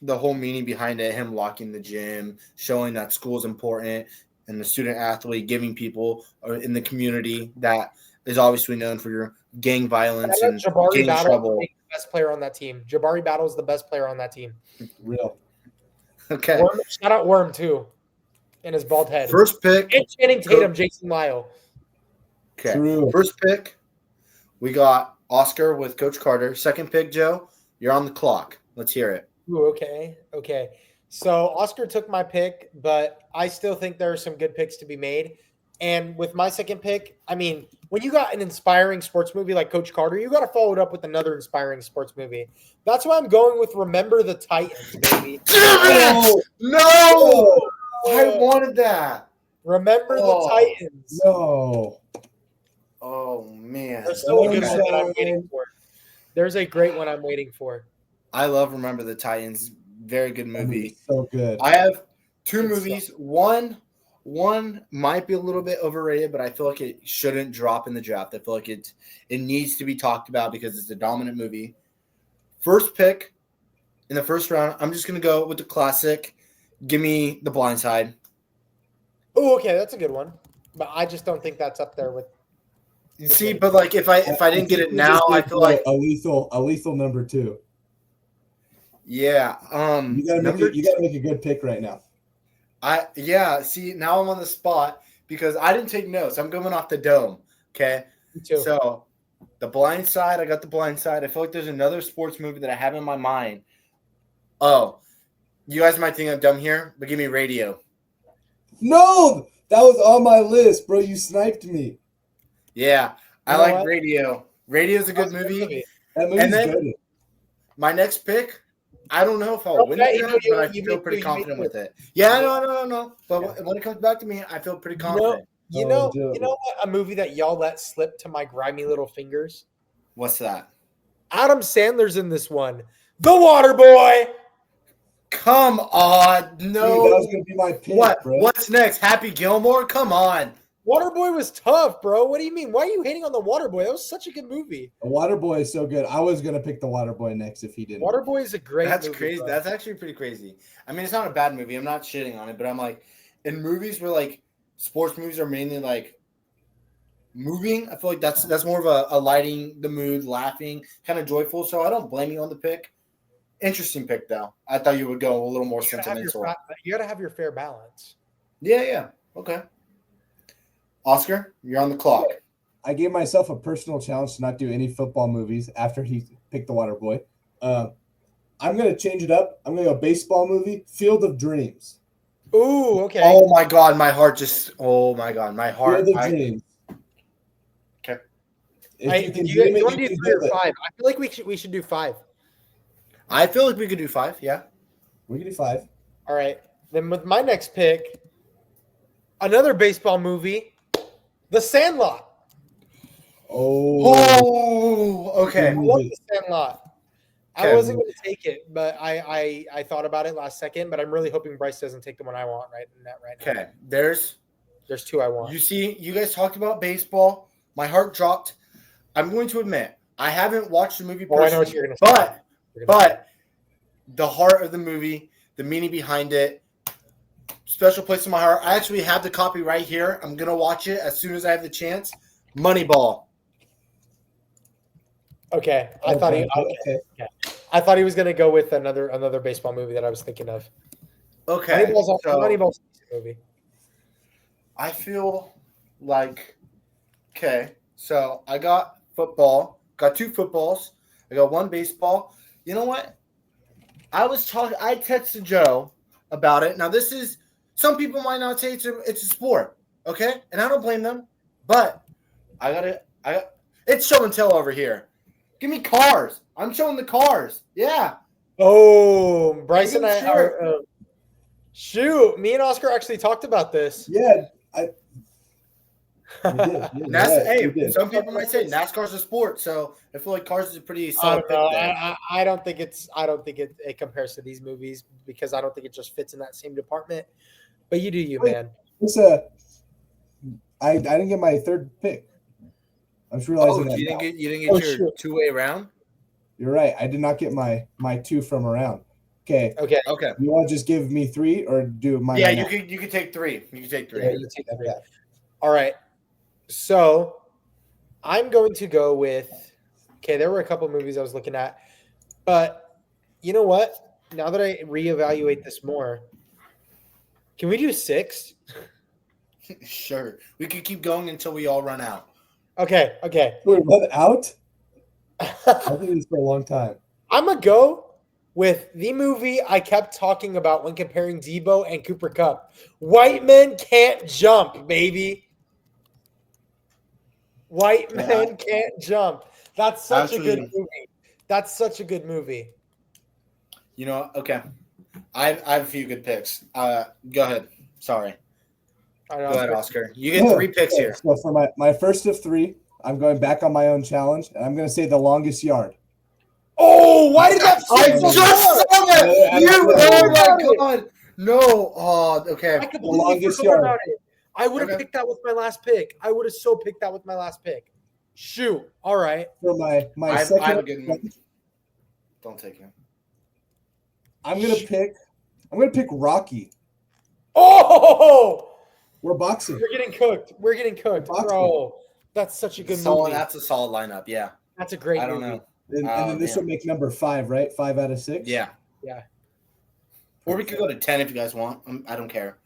the whole meaning behind it, him locking the gym, showing that school is important, and the student athlete giving people in the community that is obviously known for your gang violence and Jabari getting trouble. The best player on that team. Jabari Battle is the best player on that team. Real. Okay. Shout out Worm too, and his bald head. First pick. And Channing Tatum, Jason Lyle. Okay. True. First pick, we got Oscar with Coach Carter. Second pick, Joe, you're on the clock. Let's hear it. Ooh, okay. So Oscar took my pick, but I still think there are some good picks to be made. And with my second pick, I mean, when you got an inspiring sports movie like Coach Carter, you got to follow it up with another inspiring sports movie. That's why I'm going with Remember the Titans, baby. No! I wanted that. Remember the Titans. No. Oh, man. There's still a good one that I'm waiting for. There's a great one I'm waiting for. I love Remember the Titans. Very good movie. So good. I have two movies. One might be a little bit overrated, but I feel like it shouldn't drop in the draft. I feel like it needs to be talked about because it's a dominant movie. First pick in the first round, I'm just going to go with the classic. Give me The Blind Side. Oh, okay, that's a good one. But I just don't think that's up there with. See, but like if I didn't get it now, I feel like a lethal number 2. Yeah. You gotta make a good pick right now. See, now I'm on the spot because I didn't take notes. I'm going off the dome. Okay. Me too. So The Blind Side, I got The Blind Side. I feel like there's another sports movie that I have in my mind. Oh, you guys might think I'm dumb here, but give me Radio. No, that was on my list, bro. You sniped me. Yeah, I like Radio. Radio's a good movie. That movie's good. My next pick, I don't know if I'll win it, but I feel pretty confident with it. Yeah, no. But when it comes back to me, I feel pretty confident. You know what? A movie that y'all let slip to my grimy little fingers? What's that? Adam Sandler's in this one. The Water Boy. Come on. No. Dude, that was going to be my pick, bro. What's next? Happy Gilmore? Come on. Waterboy was tough, bro. What do you mean? Why are you hating on the Waterboy? That was such a good movie. The Waterboy is so good. I was gonna pick the Waterboy next if he didn't. Waterboy is a great That's movie, crazy. bro. That's actually pretty crazy. I mean, it's not a bad movie. I'm not shitting on it, but I'm like, in movies where like sports movies are mainly like moving, I feel like that's more of a lighting the mood, laughing, kind of joyful. So I don't blame you on the pick. Interesting pick though. I thought you would go a little more sentimental. You gotta have your fair balance. Yeah. Okay. Oscar, you're on the clock. I gave myself a personal challenge to not do any football movies after he picked the Waterboy. I'm gonna change it up. I'm gonna go baseball movie, Field of Dreams. Ooh, okay. Oh my god, my heart just. Oh my god, my heart. Field of Dreams. Okay. If you can you dream it, want to you do can 3 or build it. 5? I feel like we should do 5. I feel like we could do 5. Yeah. We can do 5. All right. Then with my next pick, another baseball movie, The Sandlot. Oh, okay. I love The Sandlot. Okay. I wasn't going to take it, but I thought about it last second. But I'm really hoping Bryce doesn't take the one I want right now. Okay. There's 2 I want. You see, you guys talked about baseball. My heart dropped. I'm going to admit, I haven't watched the movie Oh, I know what personally, you're going to say. but the heart of the movie, the meaning behind it, special place in my heart. I actually have the copy right here. I'm going to watch it as soon as I have the chance. Moneyball. Okay, I thought he was going to go with another baseball movie that I was thinking of. Okay. Moneyball's a movie. I feel like, okay, so I got football, got 2 footballs, I got 1 baseball. You know what? I texted Joe about it. Now, this is, some people might not say it's a sport, okay? And I don't blame them, but it's show and tell over here. Give me cars. I'm showing the cars. Yeah. Oh, Bryce and I are. Shoot, me and Oscar actually talked about this. Yeah, some people might say NASCAR's a sport, so I feel like cars is a pretty solid pick there. I don't think it compares to these movies because I don't think it just fits in that same department. But you do you, man. I didn't get my third pick. I was realizing that you didn't get your 2-way round? You're right. I did not get my 2 from around. Okay. You want to just give me 3 or do my? Yeah, you could take 3. You can take 3. Yeah, you take 3. All right. So I'm going to go with. Okay, there were a couple movies I was looking at, but you know what? Now that I reevaluate this more, can we do 6? Sure. We could keep going until we all run out. Okay. Wait, run out? I've been this for a long time. I'm going to go with the movie I kept talking about when comparing Debo and Cooper Kupp. White men can't jump, baby. White men can't jump. That's such a good movie. That's such a good movie. You know, okay. I have a few good picks. Go ahead. Sorry. Go ahead, Oscar. You get 3 picks here. So for my first of 3, I'm going back on my own challenge, and I'm going to say The Longest Yard. Oh, why did that? I just saw that. Oh my god! No. Oh, okay. I completely forgot about it. I would have picked that with my last pick. I would have so picked that with my last pick. Shoot. All right. For my second, don't take him. I'm gonna pick Rocky. Oh. We're boxing. We're getting cooked, bro. That's such a good movie. That's a solid lineup. Yeah, that's a great. I don't know. And then this will make number 5, right? 5 out of 6. Yeah. Or we could go to 10 if you guys want. I don't care.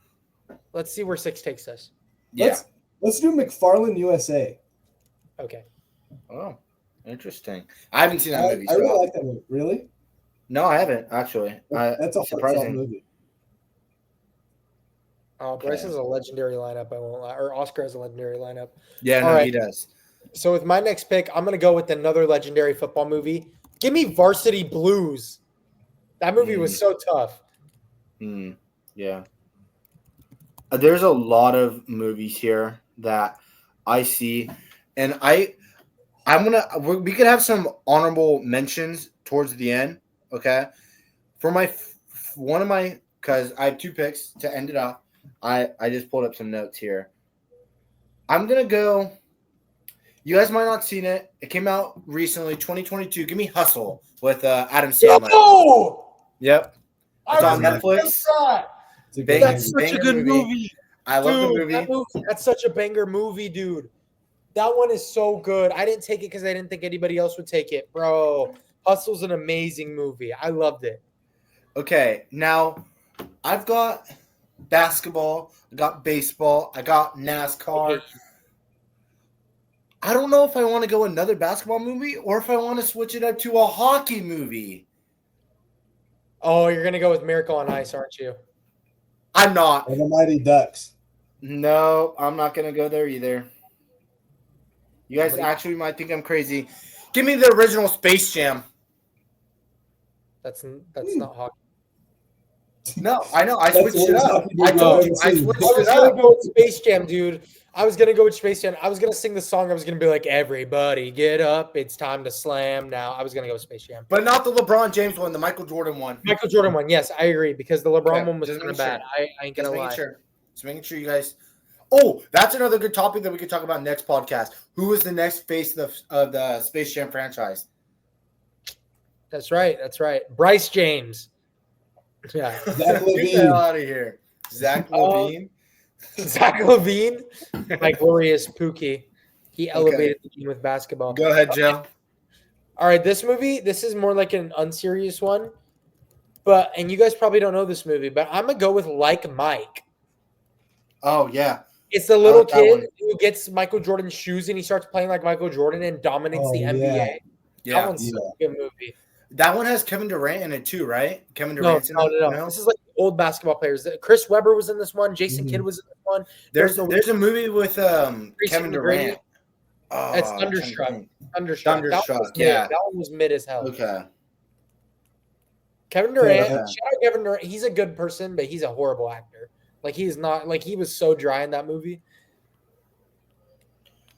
Let's see where 6 takes us. Yeah. Let's do McFarlane USA. Okay. Oh, interesting. I haven't seen that movie. I really like that movie. Really? No, I haven't actually. That's a surprising movie. Oh, Bryce has a legendary lineup. I won't lie. Or Oscar has a legendary lineup. Yeah, he does. So with my next pick, I'm going to go with another legendary football movie. Give me Varsity Blues. That movie was so tough. Yeah. There's a lot of movies here that I see, and we could have some honorable mentions towards the end. Okay, for because I have 2 picks to end it off. I just pulled up some notes here. I'm gonna go. You guys might not have seen it. It came out recently, 2022. Give me Hustle with Adam Sandler. Oh, Yep. It's on That's Netflix. It's a good That's movie. such a good movie. I love the Dude, movie. that's such a banger movie, dude. That one is so good. I didn't take it because I didn't think anybody else would take it, bro. Hustle's an amazing movie. I loved it. Okay, now I've got basketball, I got baseball, I got NASCAR. I don't know if I want to go another basketball movie or if I want to switch it up to a hockey movie. Oh, you're gonna go with Miracle on Ice, aren't you? I'm not. And the Mighty Ducks. No, I'm not going to go there either. You guys Nobody- actually might think I'm crazy. Give me the original Space Jam. That's not hockey. No, I know. I That's switched the it worst up. hockey I movie told I've you. ever I seen. switched I was it gonna up. go with Space Jam, dude. I was gonna go with Space Jam. I was gonna sing the song. I was gonna be like, "Everybody, get up! It's time to slam now." I was gonna go with Space Jam. But not the LeBron James one, the Michael Jordan one. Michael Jordan one, yes, I agree because the LeBron Okay, one was just kind of making bad. sure. I ain't Just gonna making lie. sure. Just making sure you guys. Oh, that's another good topic that we could talk about next podcast. Who is the next face of the Space Jam franchise? That's right. That's right. Bryce James. Yeah. Zach Get the LaVine. hell out of here. Zach LaVine. Zach LaVine, my glorious Pookie. He elevated the game with basketball. Go ahead, Joe. All right, this movie, this is more like an unserious one. And you guys probably don't know this movie, but I'm going to go with Like Mike. Oh, yeah. It's the little like that kid one. who gets Michael Jordan's shoes and he starts playing like Michael Jordan and dominates Oh, the yeah. NBA. That Yeah. one's such a good movie. That one has Kevin Durant in it too, right? Kevin No, Durant's in it. no. This is like old basketball players. Chris Webber was in this one. Jason Mhm. Kidd was in this one. There's a movie with Kevin McGrady. Durant. Oh, It's I'm Thunderstruck. trying to think. Thunderstruck. That one was Thunderstruck, mid. yeah. That one was mid as hell. Okay. Kevin Durant, Yeah. shout out Kevin Durant. He's a good person, but he's a horrible actor. Like he's not like he was so dry in that movie.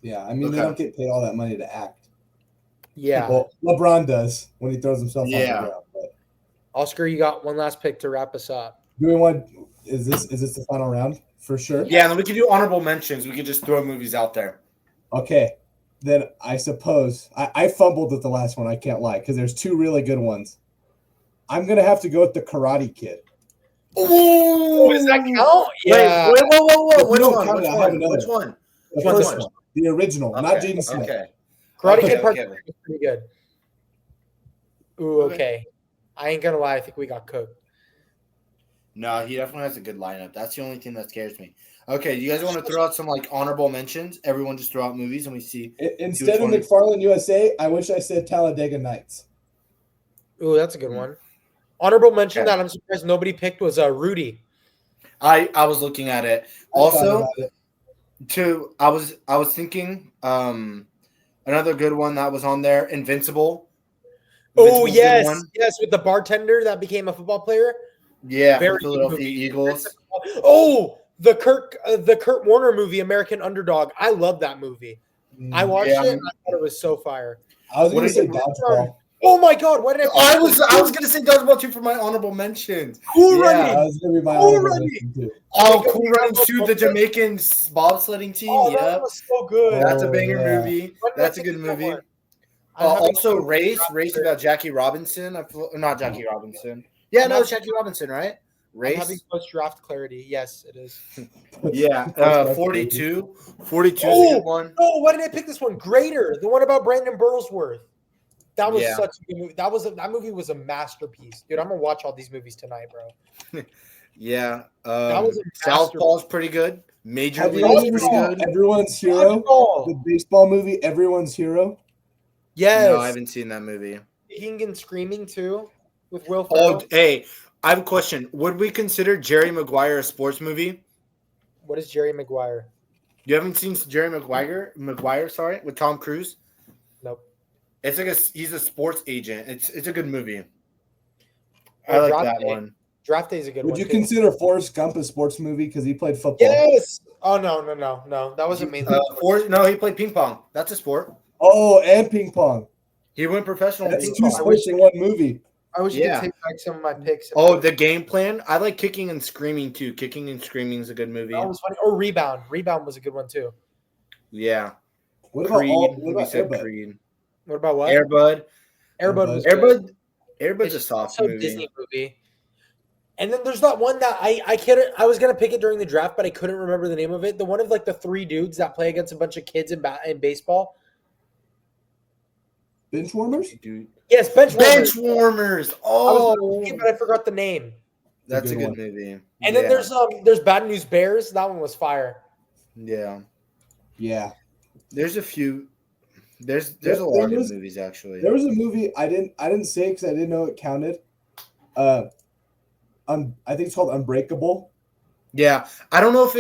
Yeah, I mean, they Okay. don't get paid all that money to act. Yeah. Well, LeBron does when he throws himself on the Yeah. ground. But Oscar, you got one last pick to wrap us up. do we want? Is this the final round for sure? Yeah, and then we can do honorable mentions. We could just throw movies out there. Okay, then I suppose I fumbled with the last one. I can't lie because there's two really good ones. I'm gonna have to go with the Karate Kid. Oh, Does that count? Yeah. Wait, whoa. Which No, one? count Which it. I have one? another. Which one? The Which first one? one, the original, not Jaden Smith. Okay. Karate Okay, Kid Part okay. 2 was pretty good. Ooh, okay. I ain't gonna lie. I think we got cooked. No, he definitely has a good lineup. That's the only thing that scares me. Okay, you guys want to throw out some like honorable mentions? Everyone just throw out movies and we see. Instead of one? McFarlane USA, I wish I said Talladega Nights. Ooh, that's a good one. Honorable mention Okay. that I'm surprised nobody picked was Rudy. I was looking at it. I Also, thought about it. I was thinking another good one that was on there, Invincible. Oh Invincible's a good yes, one. yes, with the bartender that became a football player. Yeah, Very from Philadelphia good movie. Eagles. Oh, the Kurt Warner movie, American Underdog. I love that movie. I watched Yeah. it and I thought it was so fire. I was What gonna is say it? dodgeball. Oh my god, why did I? I was gonna say Dodgeball 2 for my honorable mentions. Cool Yeah. Running. That was gonna be my Cool honorable Running. mention, too. Oh, Cool Runnings 2, the Jamaican bobsledding team. Oh, that Yep. was so good. That's a Oh, banger yeah. movie. Why did I That's a think good of that movie. one? I'm having Also, so- Race about Jackie Robinson. Not Jackie Robinson. Yeah, I'm no, it's having- Jackie Robinson, right? I'm having Race. post-draft clarity. Yes, it is. Yeah, 42. 42 is a Oh! good one. Oh, why did I pick this one? Greater, the one about Brandon Burlsworth. That was Yeah. such a good movie. That movie was a masterpiece, dude. I'm gonna watch all these movies tonight, bro. Yeah. That was a Southpaw's pretty good. Major Have League you is ever pretty seen good. Everyone's Hero? Dodgeball. The baseball movie, Everyone's Hero. Yes, No, I haven't seen that movie. King and Screaming too, with Will Ferrell. Oh, hey, I have a question. Would we consider Jerry Maguire a sports movie? What is Jerry Maguire? You haven't seen Jerry Maguire, sorry, with Tom Cruise? Nope. It's like he's a sports agent. It's a good movie. Oh, I like Draft that Day. one. Draft Day is a good Would one. you too. consider Forrest Gump a sports movie because he played football? Yes. Oh no. That wasn't mainly. No, he played ping pong. That's a sport. Oh, and ping pong. He went professional in That's ping two pong. sports in one movie. I wish you Yeah. could take back some of my picks. Oh, the game plan. I like Kicking and Screaming too. Kicking and Screaming is a good movie. that was funny. Or Rebound. Rebound was a good one too. Yeah. What about Creed. what We about said Airbud? Creed. What about what? Airbud. Airbud was good. Airbud's It's a soft also a movie. Disney movie. And then there's that one that I couldn't. I was gonna pick it during the draft, but I couldn't remember the name of it. The one of like the three dudes that play against a bunch of kids in baseball. Benchwarmers? Dude. Yes, Benchwarmers. Benchwarmers. I was Oh, thinking, but I forgot the name. that's a good good one. movie. And then there's Bad News Bears. That one was fire. Yeah. There's a few. There's a lot of good movies actually. There was a movie I didn't say because I didn't know it counted. I think it's called Unbreakable. Yeah, I don't know if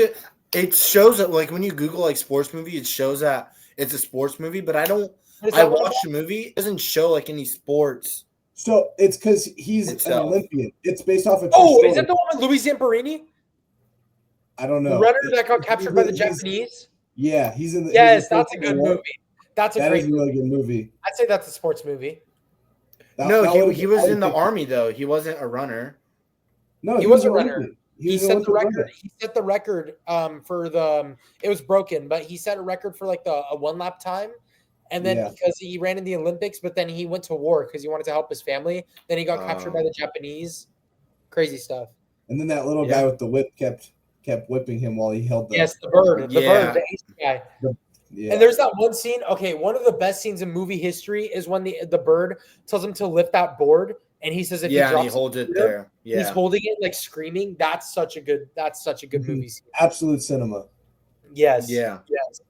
it shows that like when you Google like sports movie, it shows that it's a sports movie, but I watched the movie. It doesn't show like any sports. So it's because he's itself. an Olympian. It's based off of. Is it the one with Luis Zamperini? I don't know. The runner that got captured by the Japanese. Yeah, he's in the. Yes, that's a good movie. That's a great really good movie. I'd say that's a sports movie. He was in the army though. He wasn't a runner. No, he was a runner. He set the record. He set the record for the. It was broken, but he set a record for like a 1 lap time, and then because he ran in the Olympics, but then he went to war because he wanted to help his family. Then he got captured by the Japanese. Crazy stuff. And then that little guy with the whip kept whipping him while he held the. Yes, the bird, the ace guy. Yeah. And there's that one scene. Okay, one of the best scenes in movie history is when the bird tells him to lift that board, and he says if he drops he holds it there. Yeah, he's holding it like screaming. That's such a good movie scene. Absolute cinema. Yes. Yeah. Yes.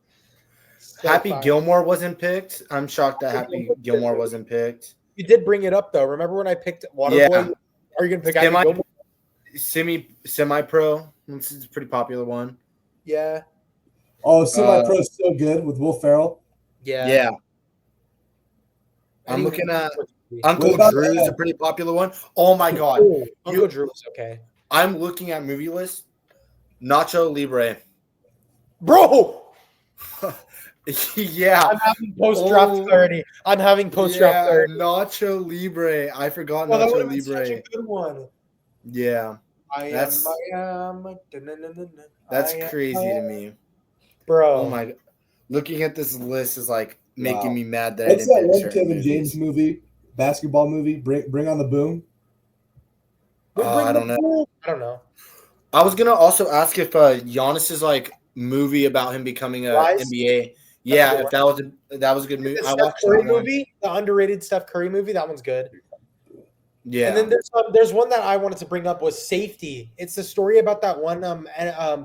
So Happy fire. Gilmore wasn't picked. I'm shocked that Happy Gilmore wasn't picked. You did bring it up though. Remember when I picked Waterboy? Yeah. Are you gonna pick Happy Gilmore? Semi-pro. This is a pretty popular one. Yeah. Oh, Semi-Pro is so good with Will Ferrell. Yeah. I'm looking at Uncle Drew is a pretty popular one. Oh my god. Uncle Drew is okay. I'm looking at movie list. Nacho Libre. Bro. Yeah. I'm having post-draft clarity. Nacho Libre. I forgot Nacho Libre. Such a good one. Yeah. That's crazy to me. Bro. Oh my! Looking at this list is like making me mad that it's that one Kevin James movie, basketball movie. Bring on the Boom. I don't know. I don't know. I was gonna also ask if Giannis's like movie about him becoming a NBA. Yeah, if that was a good movie. I watched Curry movie, the underrated Steph Curry movie. That one's good. Yeah. And then there's one that I wanted to bring up was Safety. It's the story about that one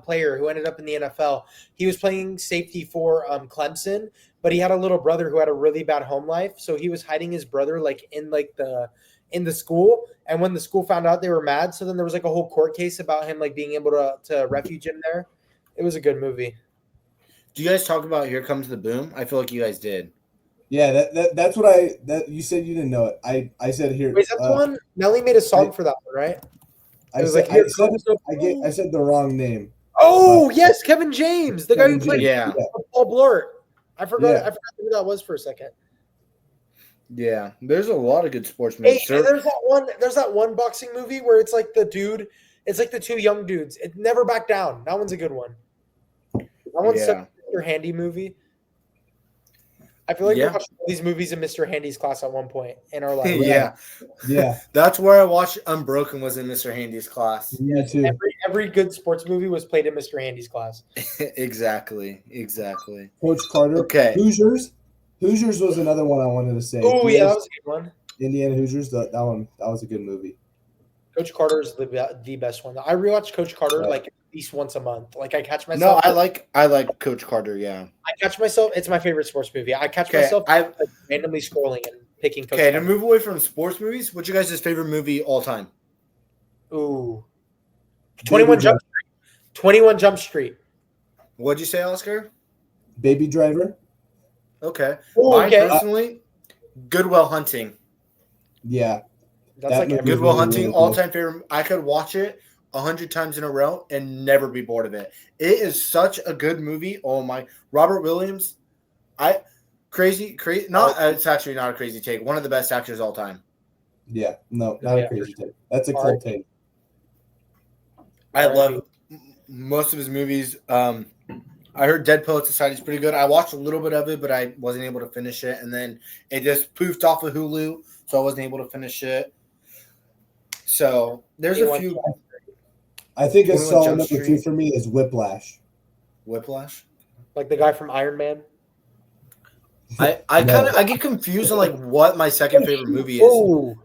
player who ended up in the NFL. He was playing safety for Clemson, but he had a little brother who had a really bad home life. So he was hiding his brother in the school. And when the school found out, they were mad. So then there was like a whole court case about him like being able to refuge him there. It was a good movie. Do you guys talk about Here Comes the Boom? I feel like you guys did. Yeah, that's what you said you didn't know it. I said here. Wait, is that the one? Nelly made a song for that one, right? I said the wrong name. Oh yes, Kevin James, the guy who played Paul Blart. I forgot who that was for a second. Yeah, there's a lot of good sports movies. Hey, there's that one boxing movie where it's like the two young dudes. It Never Back Down. That one's a good one. That one's such a Mr. Handy movie. I feel like we watched all these movies in Mr. Handy's class at one point in our life. Yeah. That's where I watched Unbroken was in Mr. Handy's class. Yeah, too. Every good sports movie was played in Mr. Handy's class. Exactly. Coach Carter. Okay. Hoosiers was another one I wanted to say. Oh yeah, that was a good one. Indiana Hoosiers. That was a good movie. Coach Carter is the best one. I rewatch Coach Carter like at least once a month. Like I catch myself. No, I like Coach Carter. Yeah, I catch myself. It's my favorite sports movie. I catch myself randomly scrolling and picking. Coach Carter. To move away from sports movies, what's your guys' favorite movie all time? Ooh, 21 Jump Street. 21 Jump Street. What'd you say, Oscar? Baby Driver. Okay. Ooh, Mine personally, Good Will Hunting. Yeah. That's like Good Will Hunting, all-time favorite. I could watch it 100 times in a row and never be bored of it. It is such a good movie. Oh my, Robert Williams, crazy. Not it's actually not a crazy take. One of the best actors all time. Yeah, no, not a crazy take. That's a cool take. I love most of his movies. I I heard Dead Poet Society is pretty good. I watched a little bit of it, but I wasn't able to finish it. And then it just poofed off of Hulu, so I wasn't able to finish it. So there's a few. I think a 21 solid Jump number 2 Street. for me is Whiplash. Whiplash. Like the guy from Iron Man. I get confused on like what my second favorite movie is. Oh,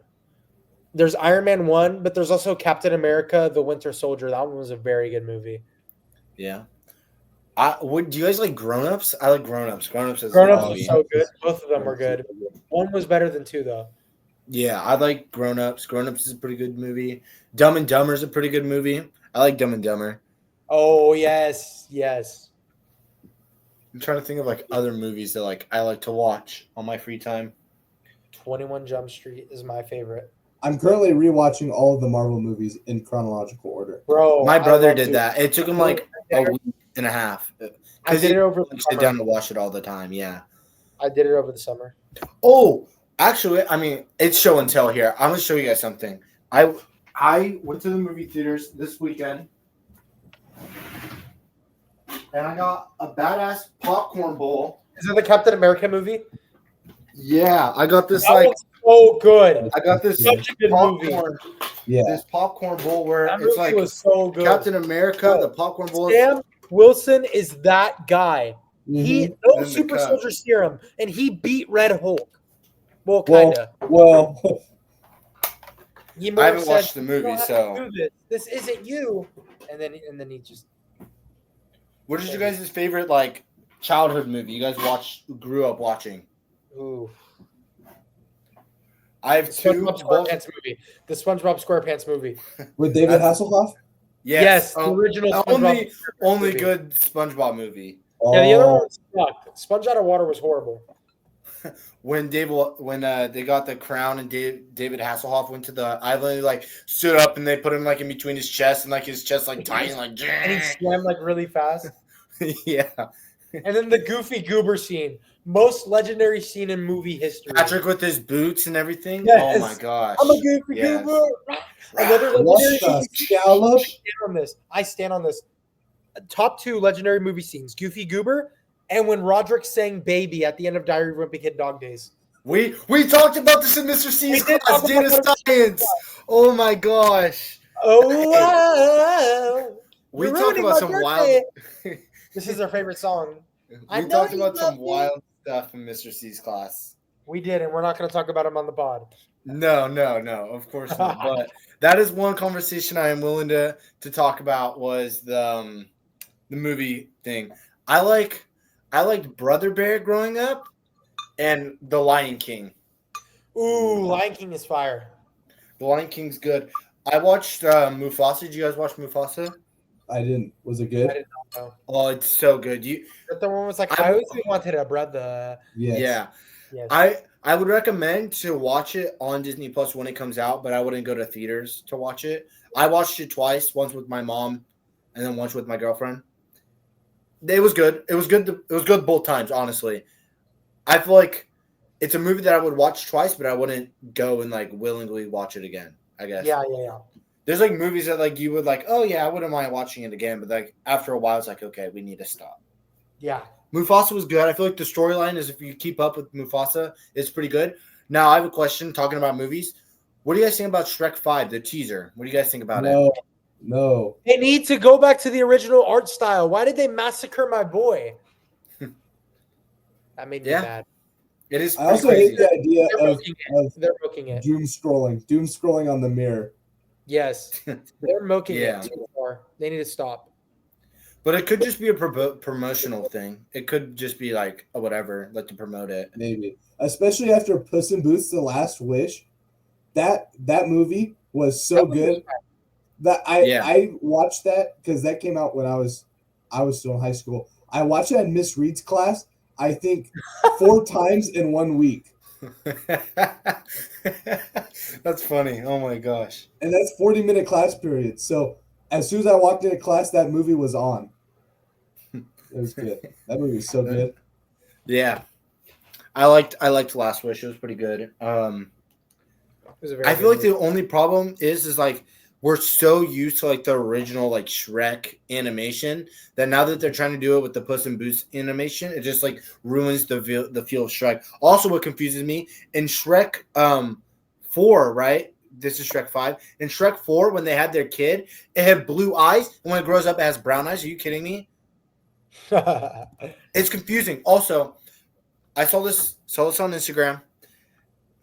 there's Iron Man 1, but there's also Captain America: The Winter Soldier. That one was a very good movie. Yeah. Do you guys like Grown Ups? I like Grown Ups. Grown Ups is Was so good. Both of them were good. One was better than 2, though. Yeah, I like Grown Ups. Grown Ups is a pretty good movie. Dumb and Dumber is a pretty good movie. I like Dumb and Dumber. Oh yes, yes. I'm trying to think of like other movies that like I like to watch on my free time. 21 Jump Street is my favorite. I'm currently rewatching all of the Marvel movies in chronological order. Bro, My brother did that. It took him like a week and a half. I did it over the sit summer. down to watch it all the time. Yeah. I did it over the summer. Oh, actually, I mean, it's show and tell here. I'm gonna show you guys something. I went to the movie theaters this weekend, and I got a badass popcorn bowl. Is it the Captain America movie? Yeah, I got this That like. one's so good. I got this Such a good movie. popcorn. Yeah. This popcorn bowl where That it's movie like was so good. Captain America. The popcorn bowl. Sam Wilson is that guy. He Mhm. no And the super cup. soldier serum, and he beat Red Hulk. Well, kinda. Well, I haven't watched the movie, so. This isn't you. And then he just. What is your guys' favorite like childhood movie you guys grew up watching? Ooh. I have two. SpongeBob Both, SquarePants movie. The SpongeBob SquarePants movie. with David Hasselhoff? Yes, the original SpongeBob. only movie. good SpongeBob movie. Yeah, the other one sucked. Sponge Out of Water was horrible. When they got the crown and David Hasselhoff went to the island, he like stood up and they put him like in between his chest and like his chest like tight like. And he swam like really fast. Yeah. And then the Goofy Goober scene. Most legendary scene in movie history. Patrick with his boots and everything. Yes. Oh my gosh. I'm a Goofy Yes. Goober. Another What legendary the scallop? I stand on this. Top 2 legendary movie scenes: Goofy Goober, and when Roderick sang "Baby" at the end of Diary of a Wimpy Kid: Dog Days. We talked about this in Mr. C's We did class, talk data about science. Oh my gosh. Oh, wow. We You're talked ruining about my some birthday. wild. This is our favorite song. I We know talked you about love some me. wild stuff in Mr. C's class. We did, and we're not going to talk about him on the pod. No, of course not. But that is one conversation I am willing to talk about was the movie thing. I liked Brother Bear growing up, and The Lion King. Ooh, Lion King is fire. The Lion King's good. I watched Mufasa. Did you guys watch Mufasa? I didn't. Was it good? I did not know. Oh, it's so good. But the one was like, I always wanted a brother. Yes. Yeah. Yes. I would recommend to watch it on Disney Plus when it comes out, but I wouldn't go to theaters to watch it. I watched it twice, once with my mom and then once with my girlfriend. It was good. It was good. It was good both times, honestly. I feel like it's a movie that I would watch twice, but I wouldn't go and like willingly watch it again, I guess. Yeah. There's like movies that like you would like, oh yeah, I wouldn't mind watching it again, but like after a while it's like, okay, we need to stop. Yeah. Mufasa was good. I feel like the storyline is if you keep up with Mufasa, it's pretty good. Now I have a question talking about movies. What do you guys think about Shrek 5, the teaser? What do you guys think about it? No. They need to go back to the original art style. Why did they massacre my boy? That made me mad. It is. I also crazy. hate the idea They're milking it. doom scrolling on the mirror. Yes. They're milking Yeah. it too far. They need to stop. But it could just be a promotional thing. It could just be like a whatever, like to promote it. Maybe, especially after Puss in Boots: The Last Wish, that movie was so good that I watched that because that came out when I was still in high school. I watched it in Miss Reed's class. I think 4 times in 1 week. That's funny. Oh my gosh. And that's 40-minute class period. So as soon as I walked into class, that movie was on. It was good. That movie was so good. Yeah. I liked Last Wish. It was pretty good. It was a very I feel good like the only problem is like we're so used to like the original like Shrek animation that now that they're trying to do it with the Puss in Boots animation, it just like ruins the feel of Shrek. Also, what confuses me in Shrek 4, right? This is Shrek 5. In Shrek 4, when they had their kid, it had blue eyes, and when it grows up, it has brown eyes. Are you kidding me? It's confusing. Also, I saw this on Instagram.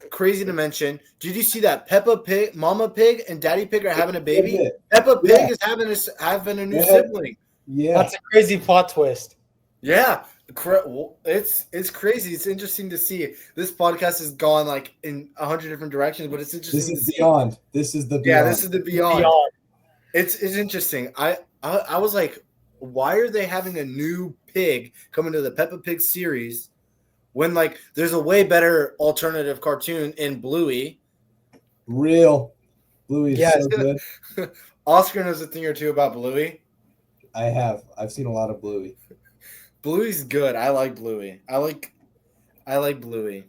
Crazy to mention. Did you see that Peppa Pig, Mama Pig, and Daddy Pig are having a baby? Peppa Pig is having a new sibling. Yeah, that's a crazy plot twist. Yeah, it's crazy. It's interesting to see. This podcast has gone like in 100 different directions, but it's interesting. This is beyond. This is the beyond. Yeah, this is the beyond. It's interesting. I was like, why are they having a new pig coming to the Peppa Pig series when like there's a way better alternative cartoon in Bluey? Real Bluey is so good. Oscar knows a thing or two about Bluey. I've seen a lot of Bluey. Bluey's good. I like Bluey. I like Bluey.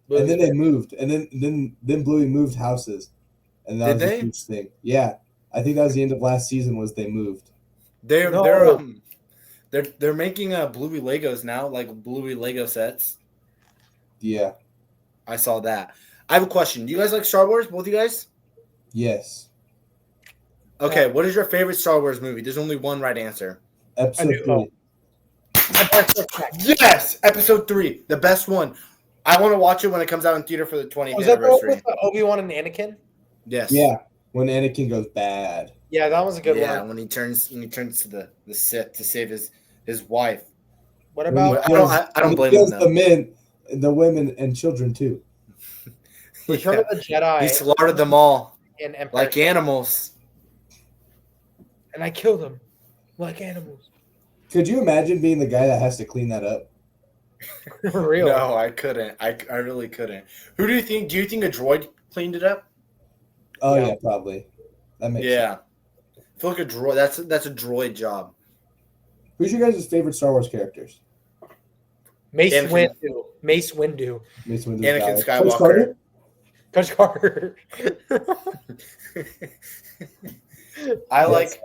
And then they moved, and then Bluey moved houses, and that was a huge thing. Yeah, I think that was the end of last season. Was they moved? They're making Bluey Legos now, like Bluey Lego sets. Yeah, I saw that. I have a question. Do you guys like Star Wars? Both of you guys? Yes. Okay, what is your favorite Star Wars movie? There's only one right answer. Episode 3. Yes, Episode 3, the best one. I want to watch it when it comes out in theater for the 20th anniversary. Was that with Obi-Wan and Anakin? Yes. Yeah, when Anakin goes bad. Yeah, that was a good one. Yeah, when he turns to the Sith to save his wife. What about? I don't blame him. The men, the women, and children too. Return of the Jedi. He slaughtered them all in Empire like animals. And I killed them like animals. Could you imagine being the guy that has to clean that up? For real? No, I couldn't. I really couldn't. Who do you think? Do you think a droid cleaned it up? Oh yeah, probably. That makes sense. I feel like a droid. That's a droid job. Who's your guys' favorite Star Wars characters? Mace Windu. Anakin Skywalker. Coach Carter. I like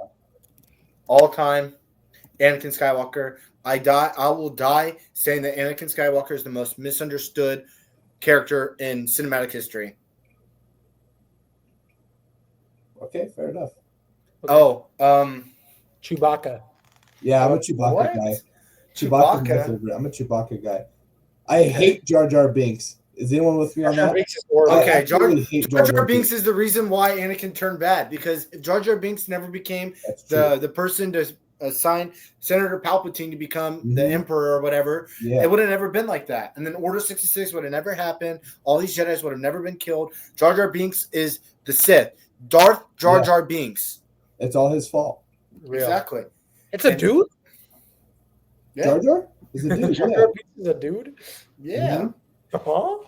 all time Anakin Skywalker. I will die saying that Anakin Skywalker is the most misunderstood character in cinematic history. Okay, fair enough. Okay. Oh, Chewbacca. Yeah, I'm a Chewbacca guy. Chewbacca. I'm a Chewbacca guy. I hate Jar Jar Binks. Is anyone with me on that? Okay, Jar Jar Binks is the reason why Anakin turned bad, because if Jar Jar Binks never became the person to assign Senator Palpatine to become the Emperor or whatever, it would have never been like that. And then Order 66 would have never happened. All these Jedis would have never been killed. Jar Jar Binks is the Sith. Darth Jar Jar Binks. It's all his fault. Real. Exactly. It's a dude? Yeah. Jar Jar is a dude. Jar Jar Binks is a dude? Yeah. Mm-hmm. Huh?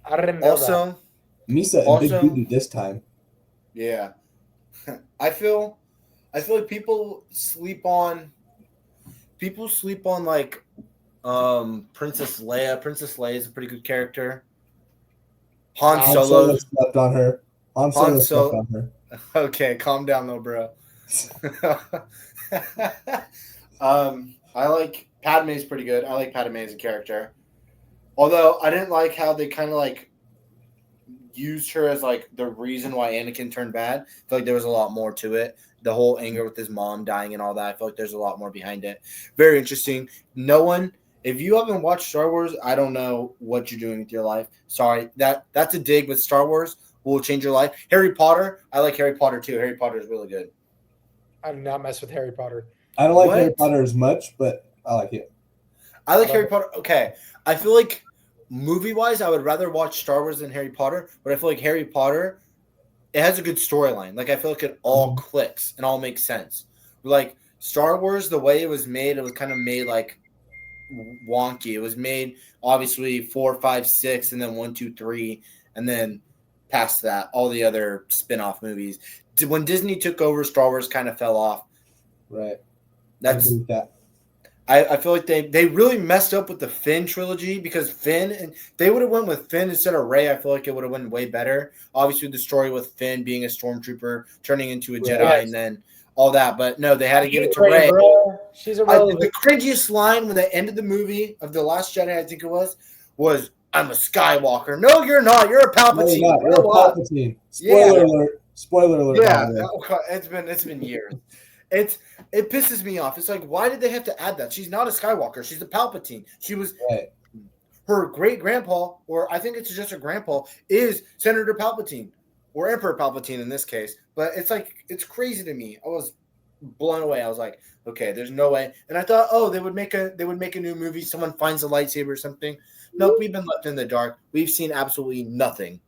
I didn't know that. Misa and Big Dudu this time. Yeah. I feel like people sleep on like Princess Leia. Princess Leia is a pretty good character. Han Solo slept on her. Han Solo slept on her. Okay, calm down though, bro. I like Padme's pretty good. I like Padme as a character. Although I didn't like how they kind of like used her as like the reason why Anakin turned bad. I feel like there was a lot more to it. The whole anger with his mom dying and all that. I feel like there's a lot more behind it. Very interesting. If you haven't watched Star Wars, I don't know what you're doing with your life. Sorry. That's a dig with Star Wars. Will change your life. Harry Potter. I like Harry Potter too. Harry Potter is really good. I do not mess with Harry Potter. I don't like Harry Potter as much, but I like it. I like Harry Potter. Okay. I feel like movie-wise, I would rather watch Star Wars than Harry Potter, but I feel like Harry Potter, it has a good storyline. Like, I feel like it all clicks and all makes sense. Like, Star Wars, the way it was made, it was kind of made, like, wonky. It was made, obviously, 4, 5, 6, and then 1, 2, 3, and then past that, all the other spin-off movies. When Disney took over, Star Wars kind of fell off. Right. That's I feel like they really messed up with the Finn trilogy because Finn and they would have went with Finn instead of Rey. I feel like it would have went way better. Obviously, the story with Finn being a stormtrooper, turning into a Jedi, Yes. and then all that. But no, they had to give it to Rey, Rey. bro. She's irrelevant. The cringiest line when they ended the movie of The Last Jedi, I think it was "I'm a Skywalker." No, you're not. You're a Palpatine. No, you're not. You're a Palpatine. Yeah. Spoiler alert. Spoiler alert. Yeah, by the way. it's been years. It pisses me off. It's like, why did they have to add that? She's not a Skywalker. She's a Palpatine. She was Right. her great grandpa, or I think it's just her grandpa, is Senator Palpatine or Emperor Palpatine in this case. But it's like it's crazy to me. I was blown away. I was like, okay, there's no way. And I thought, oh, they would make a new movie. Someone finds a lightsaber or something. Nope, we've been left in the dark. We've seen absolutely nothing.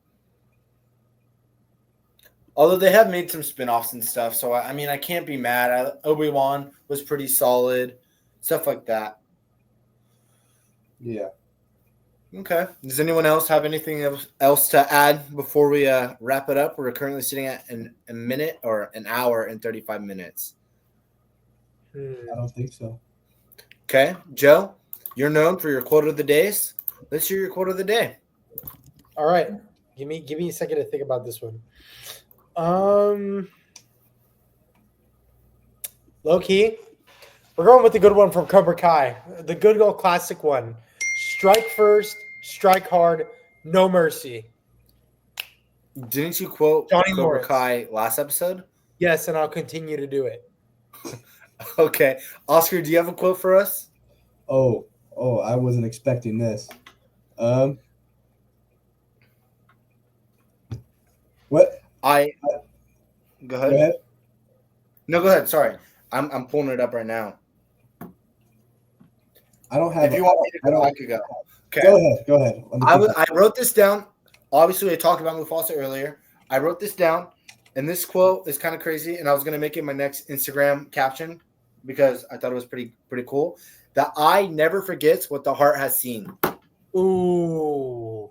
Although they have made some spinoffs and stuff, so I mean, I can't be mad. Obi-Wan was pretty solid, stuff like that. Yeah. Okay. Does anyone else have anything else to add before we wrap it up? We're currently sitting at a minute or an hour and 35 minutes. I don't think so. Okay, Joe, you're known for your quote of the days. Let's hear your quote of the day. All right. Give me a second to think about this one. Low key, we're going with the good one from Cobra Kai, the good old classic one. Strike first, strike hard, no mercy. Didn't you quote Johnny Cobra Lawrence. Kai last episode? Yes, and I'll continue to do it. Okay. Oscar, do you have a quote for us? Oh, I wasn't expecting this. What? Go Go ahead. ahead. No, go ahead. Sorry. I'm pulling it up right now. I don't have. If you want me to go, I could go. Okay. Go ahead. Let me think. I wrote this down. Obviously, I talked about Mufasa earlier. I wrote this down, and this quote is kind of crazy, and I was going to make it my next Instagram caption because I thought it was pretty cool. The eye never forgets what the heart has seen. Ooh.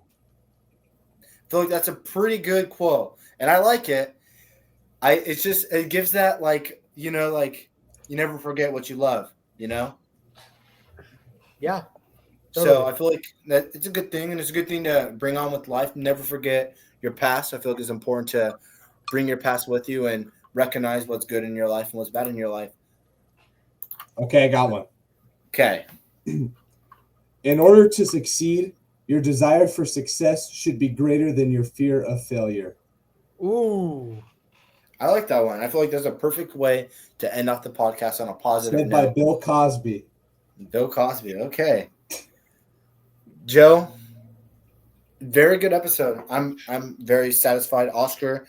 I feel like that's a pretty good quote, and I like it. It gives that like you never forget what you love, Yeah. So Totally. I feel like that it's a good thing, and it's a good thing to bring on with life. Never forget your past. I feel like it's important to bring your past with you and recognize what's good in your life and what's bad in your life. Okay, I got one. Okay. In order to succeed, your desire for success should be greater than your fear of failure. Ooh. I like that one. I feel like that's a perfect way to end off the podcast on a positive Said by note. Bill Cosby. Bill Cosby. Okay. Joe, very good episode. I'm very satisfied. Oscar,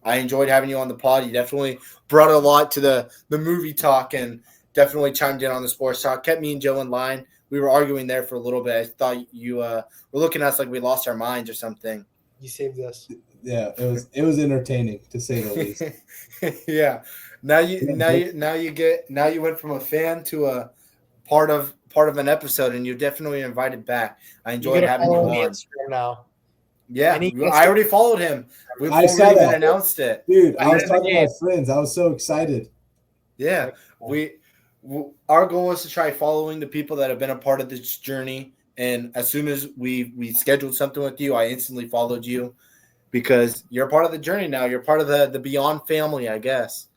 I enjoyed having you on the pod. You definitely brought a lot to the movie talk and definitely chimed in on the sports talk. Kept me and Joe in line. We were arguing there for a little bit. I thought you were looking at us like we lost our minds or something. You saved us. Yeah, it was entertaining to say the least. Yeah. Now you went from a fan to a part of an episode, and you're definitely invited back. I enjoyed having you follow me on. Instagram now. Yeah, And I already followed him. I saw even that. announced it. Dude, I was did talking to my again. friends. I was so excited. Yeah, our goal is to try following the people that have been a part of this journey. And as soon as we scheduled something with you, I instantly followed you because you're a part of the journey now. You're part of the Beyond family, I guess.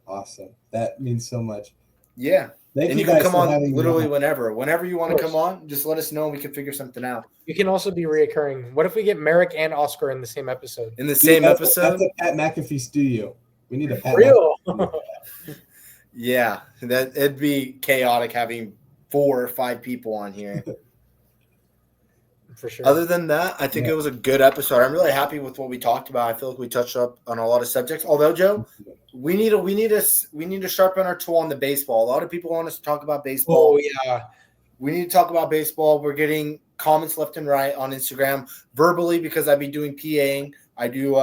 Awesome. That means so much. Yeah. Thank And you you can guys come for on having me literally on. whenever you want to Of come course. on. Just let us know and we can figure something out You can also be reoccurring. What if we get Merrick and Oscar in the same episode? in the Dude, same that's episode. a Pat McAfee studio. We need a Pat Real. McAfee. Yeah, that it'd be chaotic having 4 or 5 people on here. For sure. Other than that, I think Yeah. it was a good episode. I'm really happy with what we talked about. I feel like we touched up on a lot of subjects. Although, Joe, we need to sharpen our tool on the baseball. A lot of people want us to talk about baseball. Oh yeah. We need to talk about baseball. We're getting comments left and right on Instagram verbally because I've been doing PAing. I do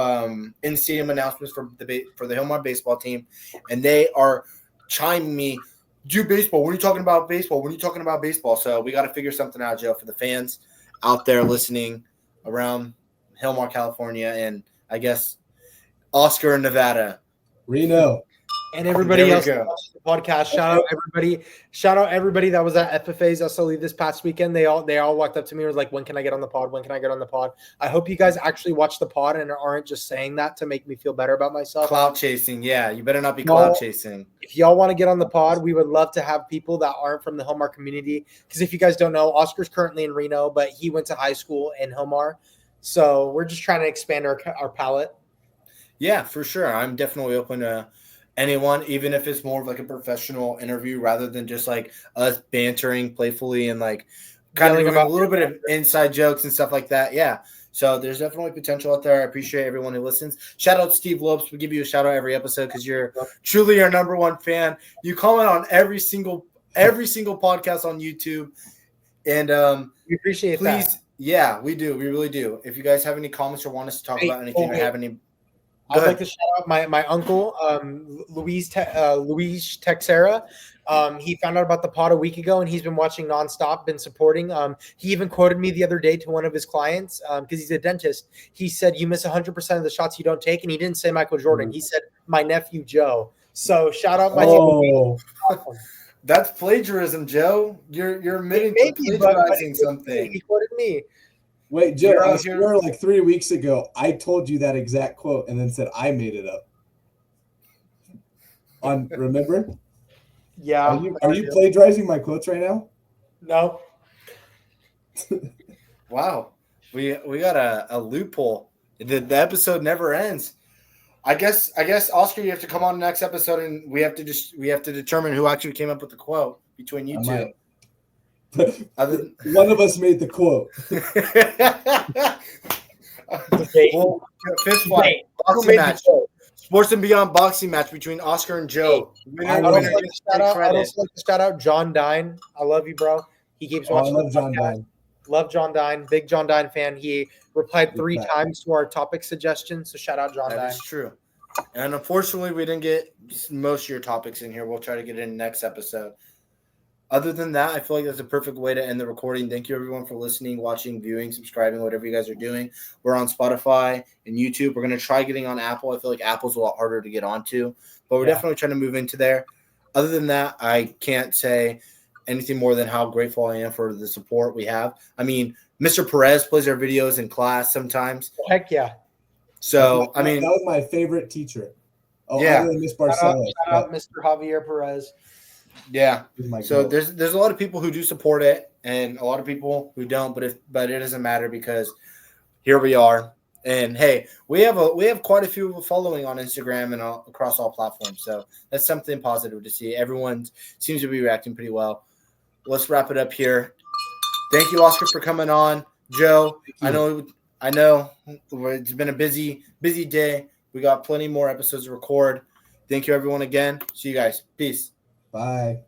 in-stadium announcements for the Hillmar baseball team, and they are chiming me, do baseball. When are you talking about baseball? When are you talking about baseball? So we got to figure something out, Joe, for the fans out there listening around Hillmar, California, and I guess Oscar in Nevada. Reno. And everybody There we else go. that watches the podcast. Shout out everybody that was at FFA's SLE this past weekend. They all walked up to me and was like, when can I get on the pod? When can I get on the pod? I hope you guys actually watch the pod and aren't just saying that to make me feel better about myself. Cloud chasing. Yeah, you better not be cloud chasing. If y'all want to get on the pod, we would love to have people that aren't from the Hilmar community. Because if you guys don't know, Oscar's currently in Reno, but he went to high school in Hilmar. So we're just trying to expand our palette. Yeah, for sure. I'm definitely open to anyone, even if it's more of like a professional interview rather than just like us bantering playfully and like kind of doing a little bit of inside jokes and stuff like that. Yeah. So there's definitely potential out there. I appreciate everyone who listens. Shout out Steve Lopes. We give you a shout out every episode because you're truly our number one fan. You comment on every single podcast on YouTube. And we appreciate that. Yeah, we do. We really do. If you guys have any comments or want us to talk about anything or have any, I'd like to shout out my uncle, Luis Texera. He found out about the pod a week ago, and he's been watching nonstop, been supporting. He even quoted me the other day to one of his clients because he's a dentist. He said, "You miss 100% of the shots you don't take," and he didn't say Michael Jordan. He said, "My nephew Joe." So shout out my Oh, that's plagiarism, Joe. You're admitting to plagiarizing something. He quoted me. Wait, Joe, I swear like 3 weeks ago, I told you that exact quote and then said I made it up. Remember? Yeah. Are you plagiarizing my quotes right now? No. Wow. We got a loophole. The episode never ends. I guess Oscar, you have to come on the next episode and we have to determine who actually came up with the quote between you two. One of us made the quote. Well, fist fight, boxing match, Sports and Beyond boxing match between Oscar and Joe. I'd also like to shout out John Dine. I love you, bro. He keeps watching. I love John Dine. Love John Dine. Big John Dine fan. He replied 3 times to our topic suggestions. So shout out John Dine. That's true. And unfortunately, we didn't get most of your topics in here. We'll try to get in next episode. Other than that, I feel like that's a perfect way to end the recording. Thank you, everyone, for listening, watching, viewing, subscribing, whatever you guys are doing. We're on Spotify and YouTube. We're going to try getting on Apple. I feel like Apple's a lot harder to get onto, but we're definitely trying to move into there. Other than that, I can't say anything more than how grateful I am for the support we have. I mean, Mr. Perez plays our videos in class sometimes. Heck yeah. So, that was my favorite teacher. Oh, yeah. Other than Miss Barcelos. Shout out Mr. Javier Perez. Yeah. So there's a lot of people who do support it and a lot of people who don't, but it doesn't matter because here we are. And hey, we have quite a few following on Instagram and across all platforms. So that's something positive to see. Everyone seems to be reacting pretty well. Let's wrap it up here. Thank you, Oscar, for coming on. Joe, I know it's been a busy day. We got plenty more episodes to record. Thank you, everyone, again. See you guys. Peace. Bye.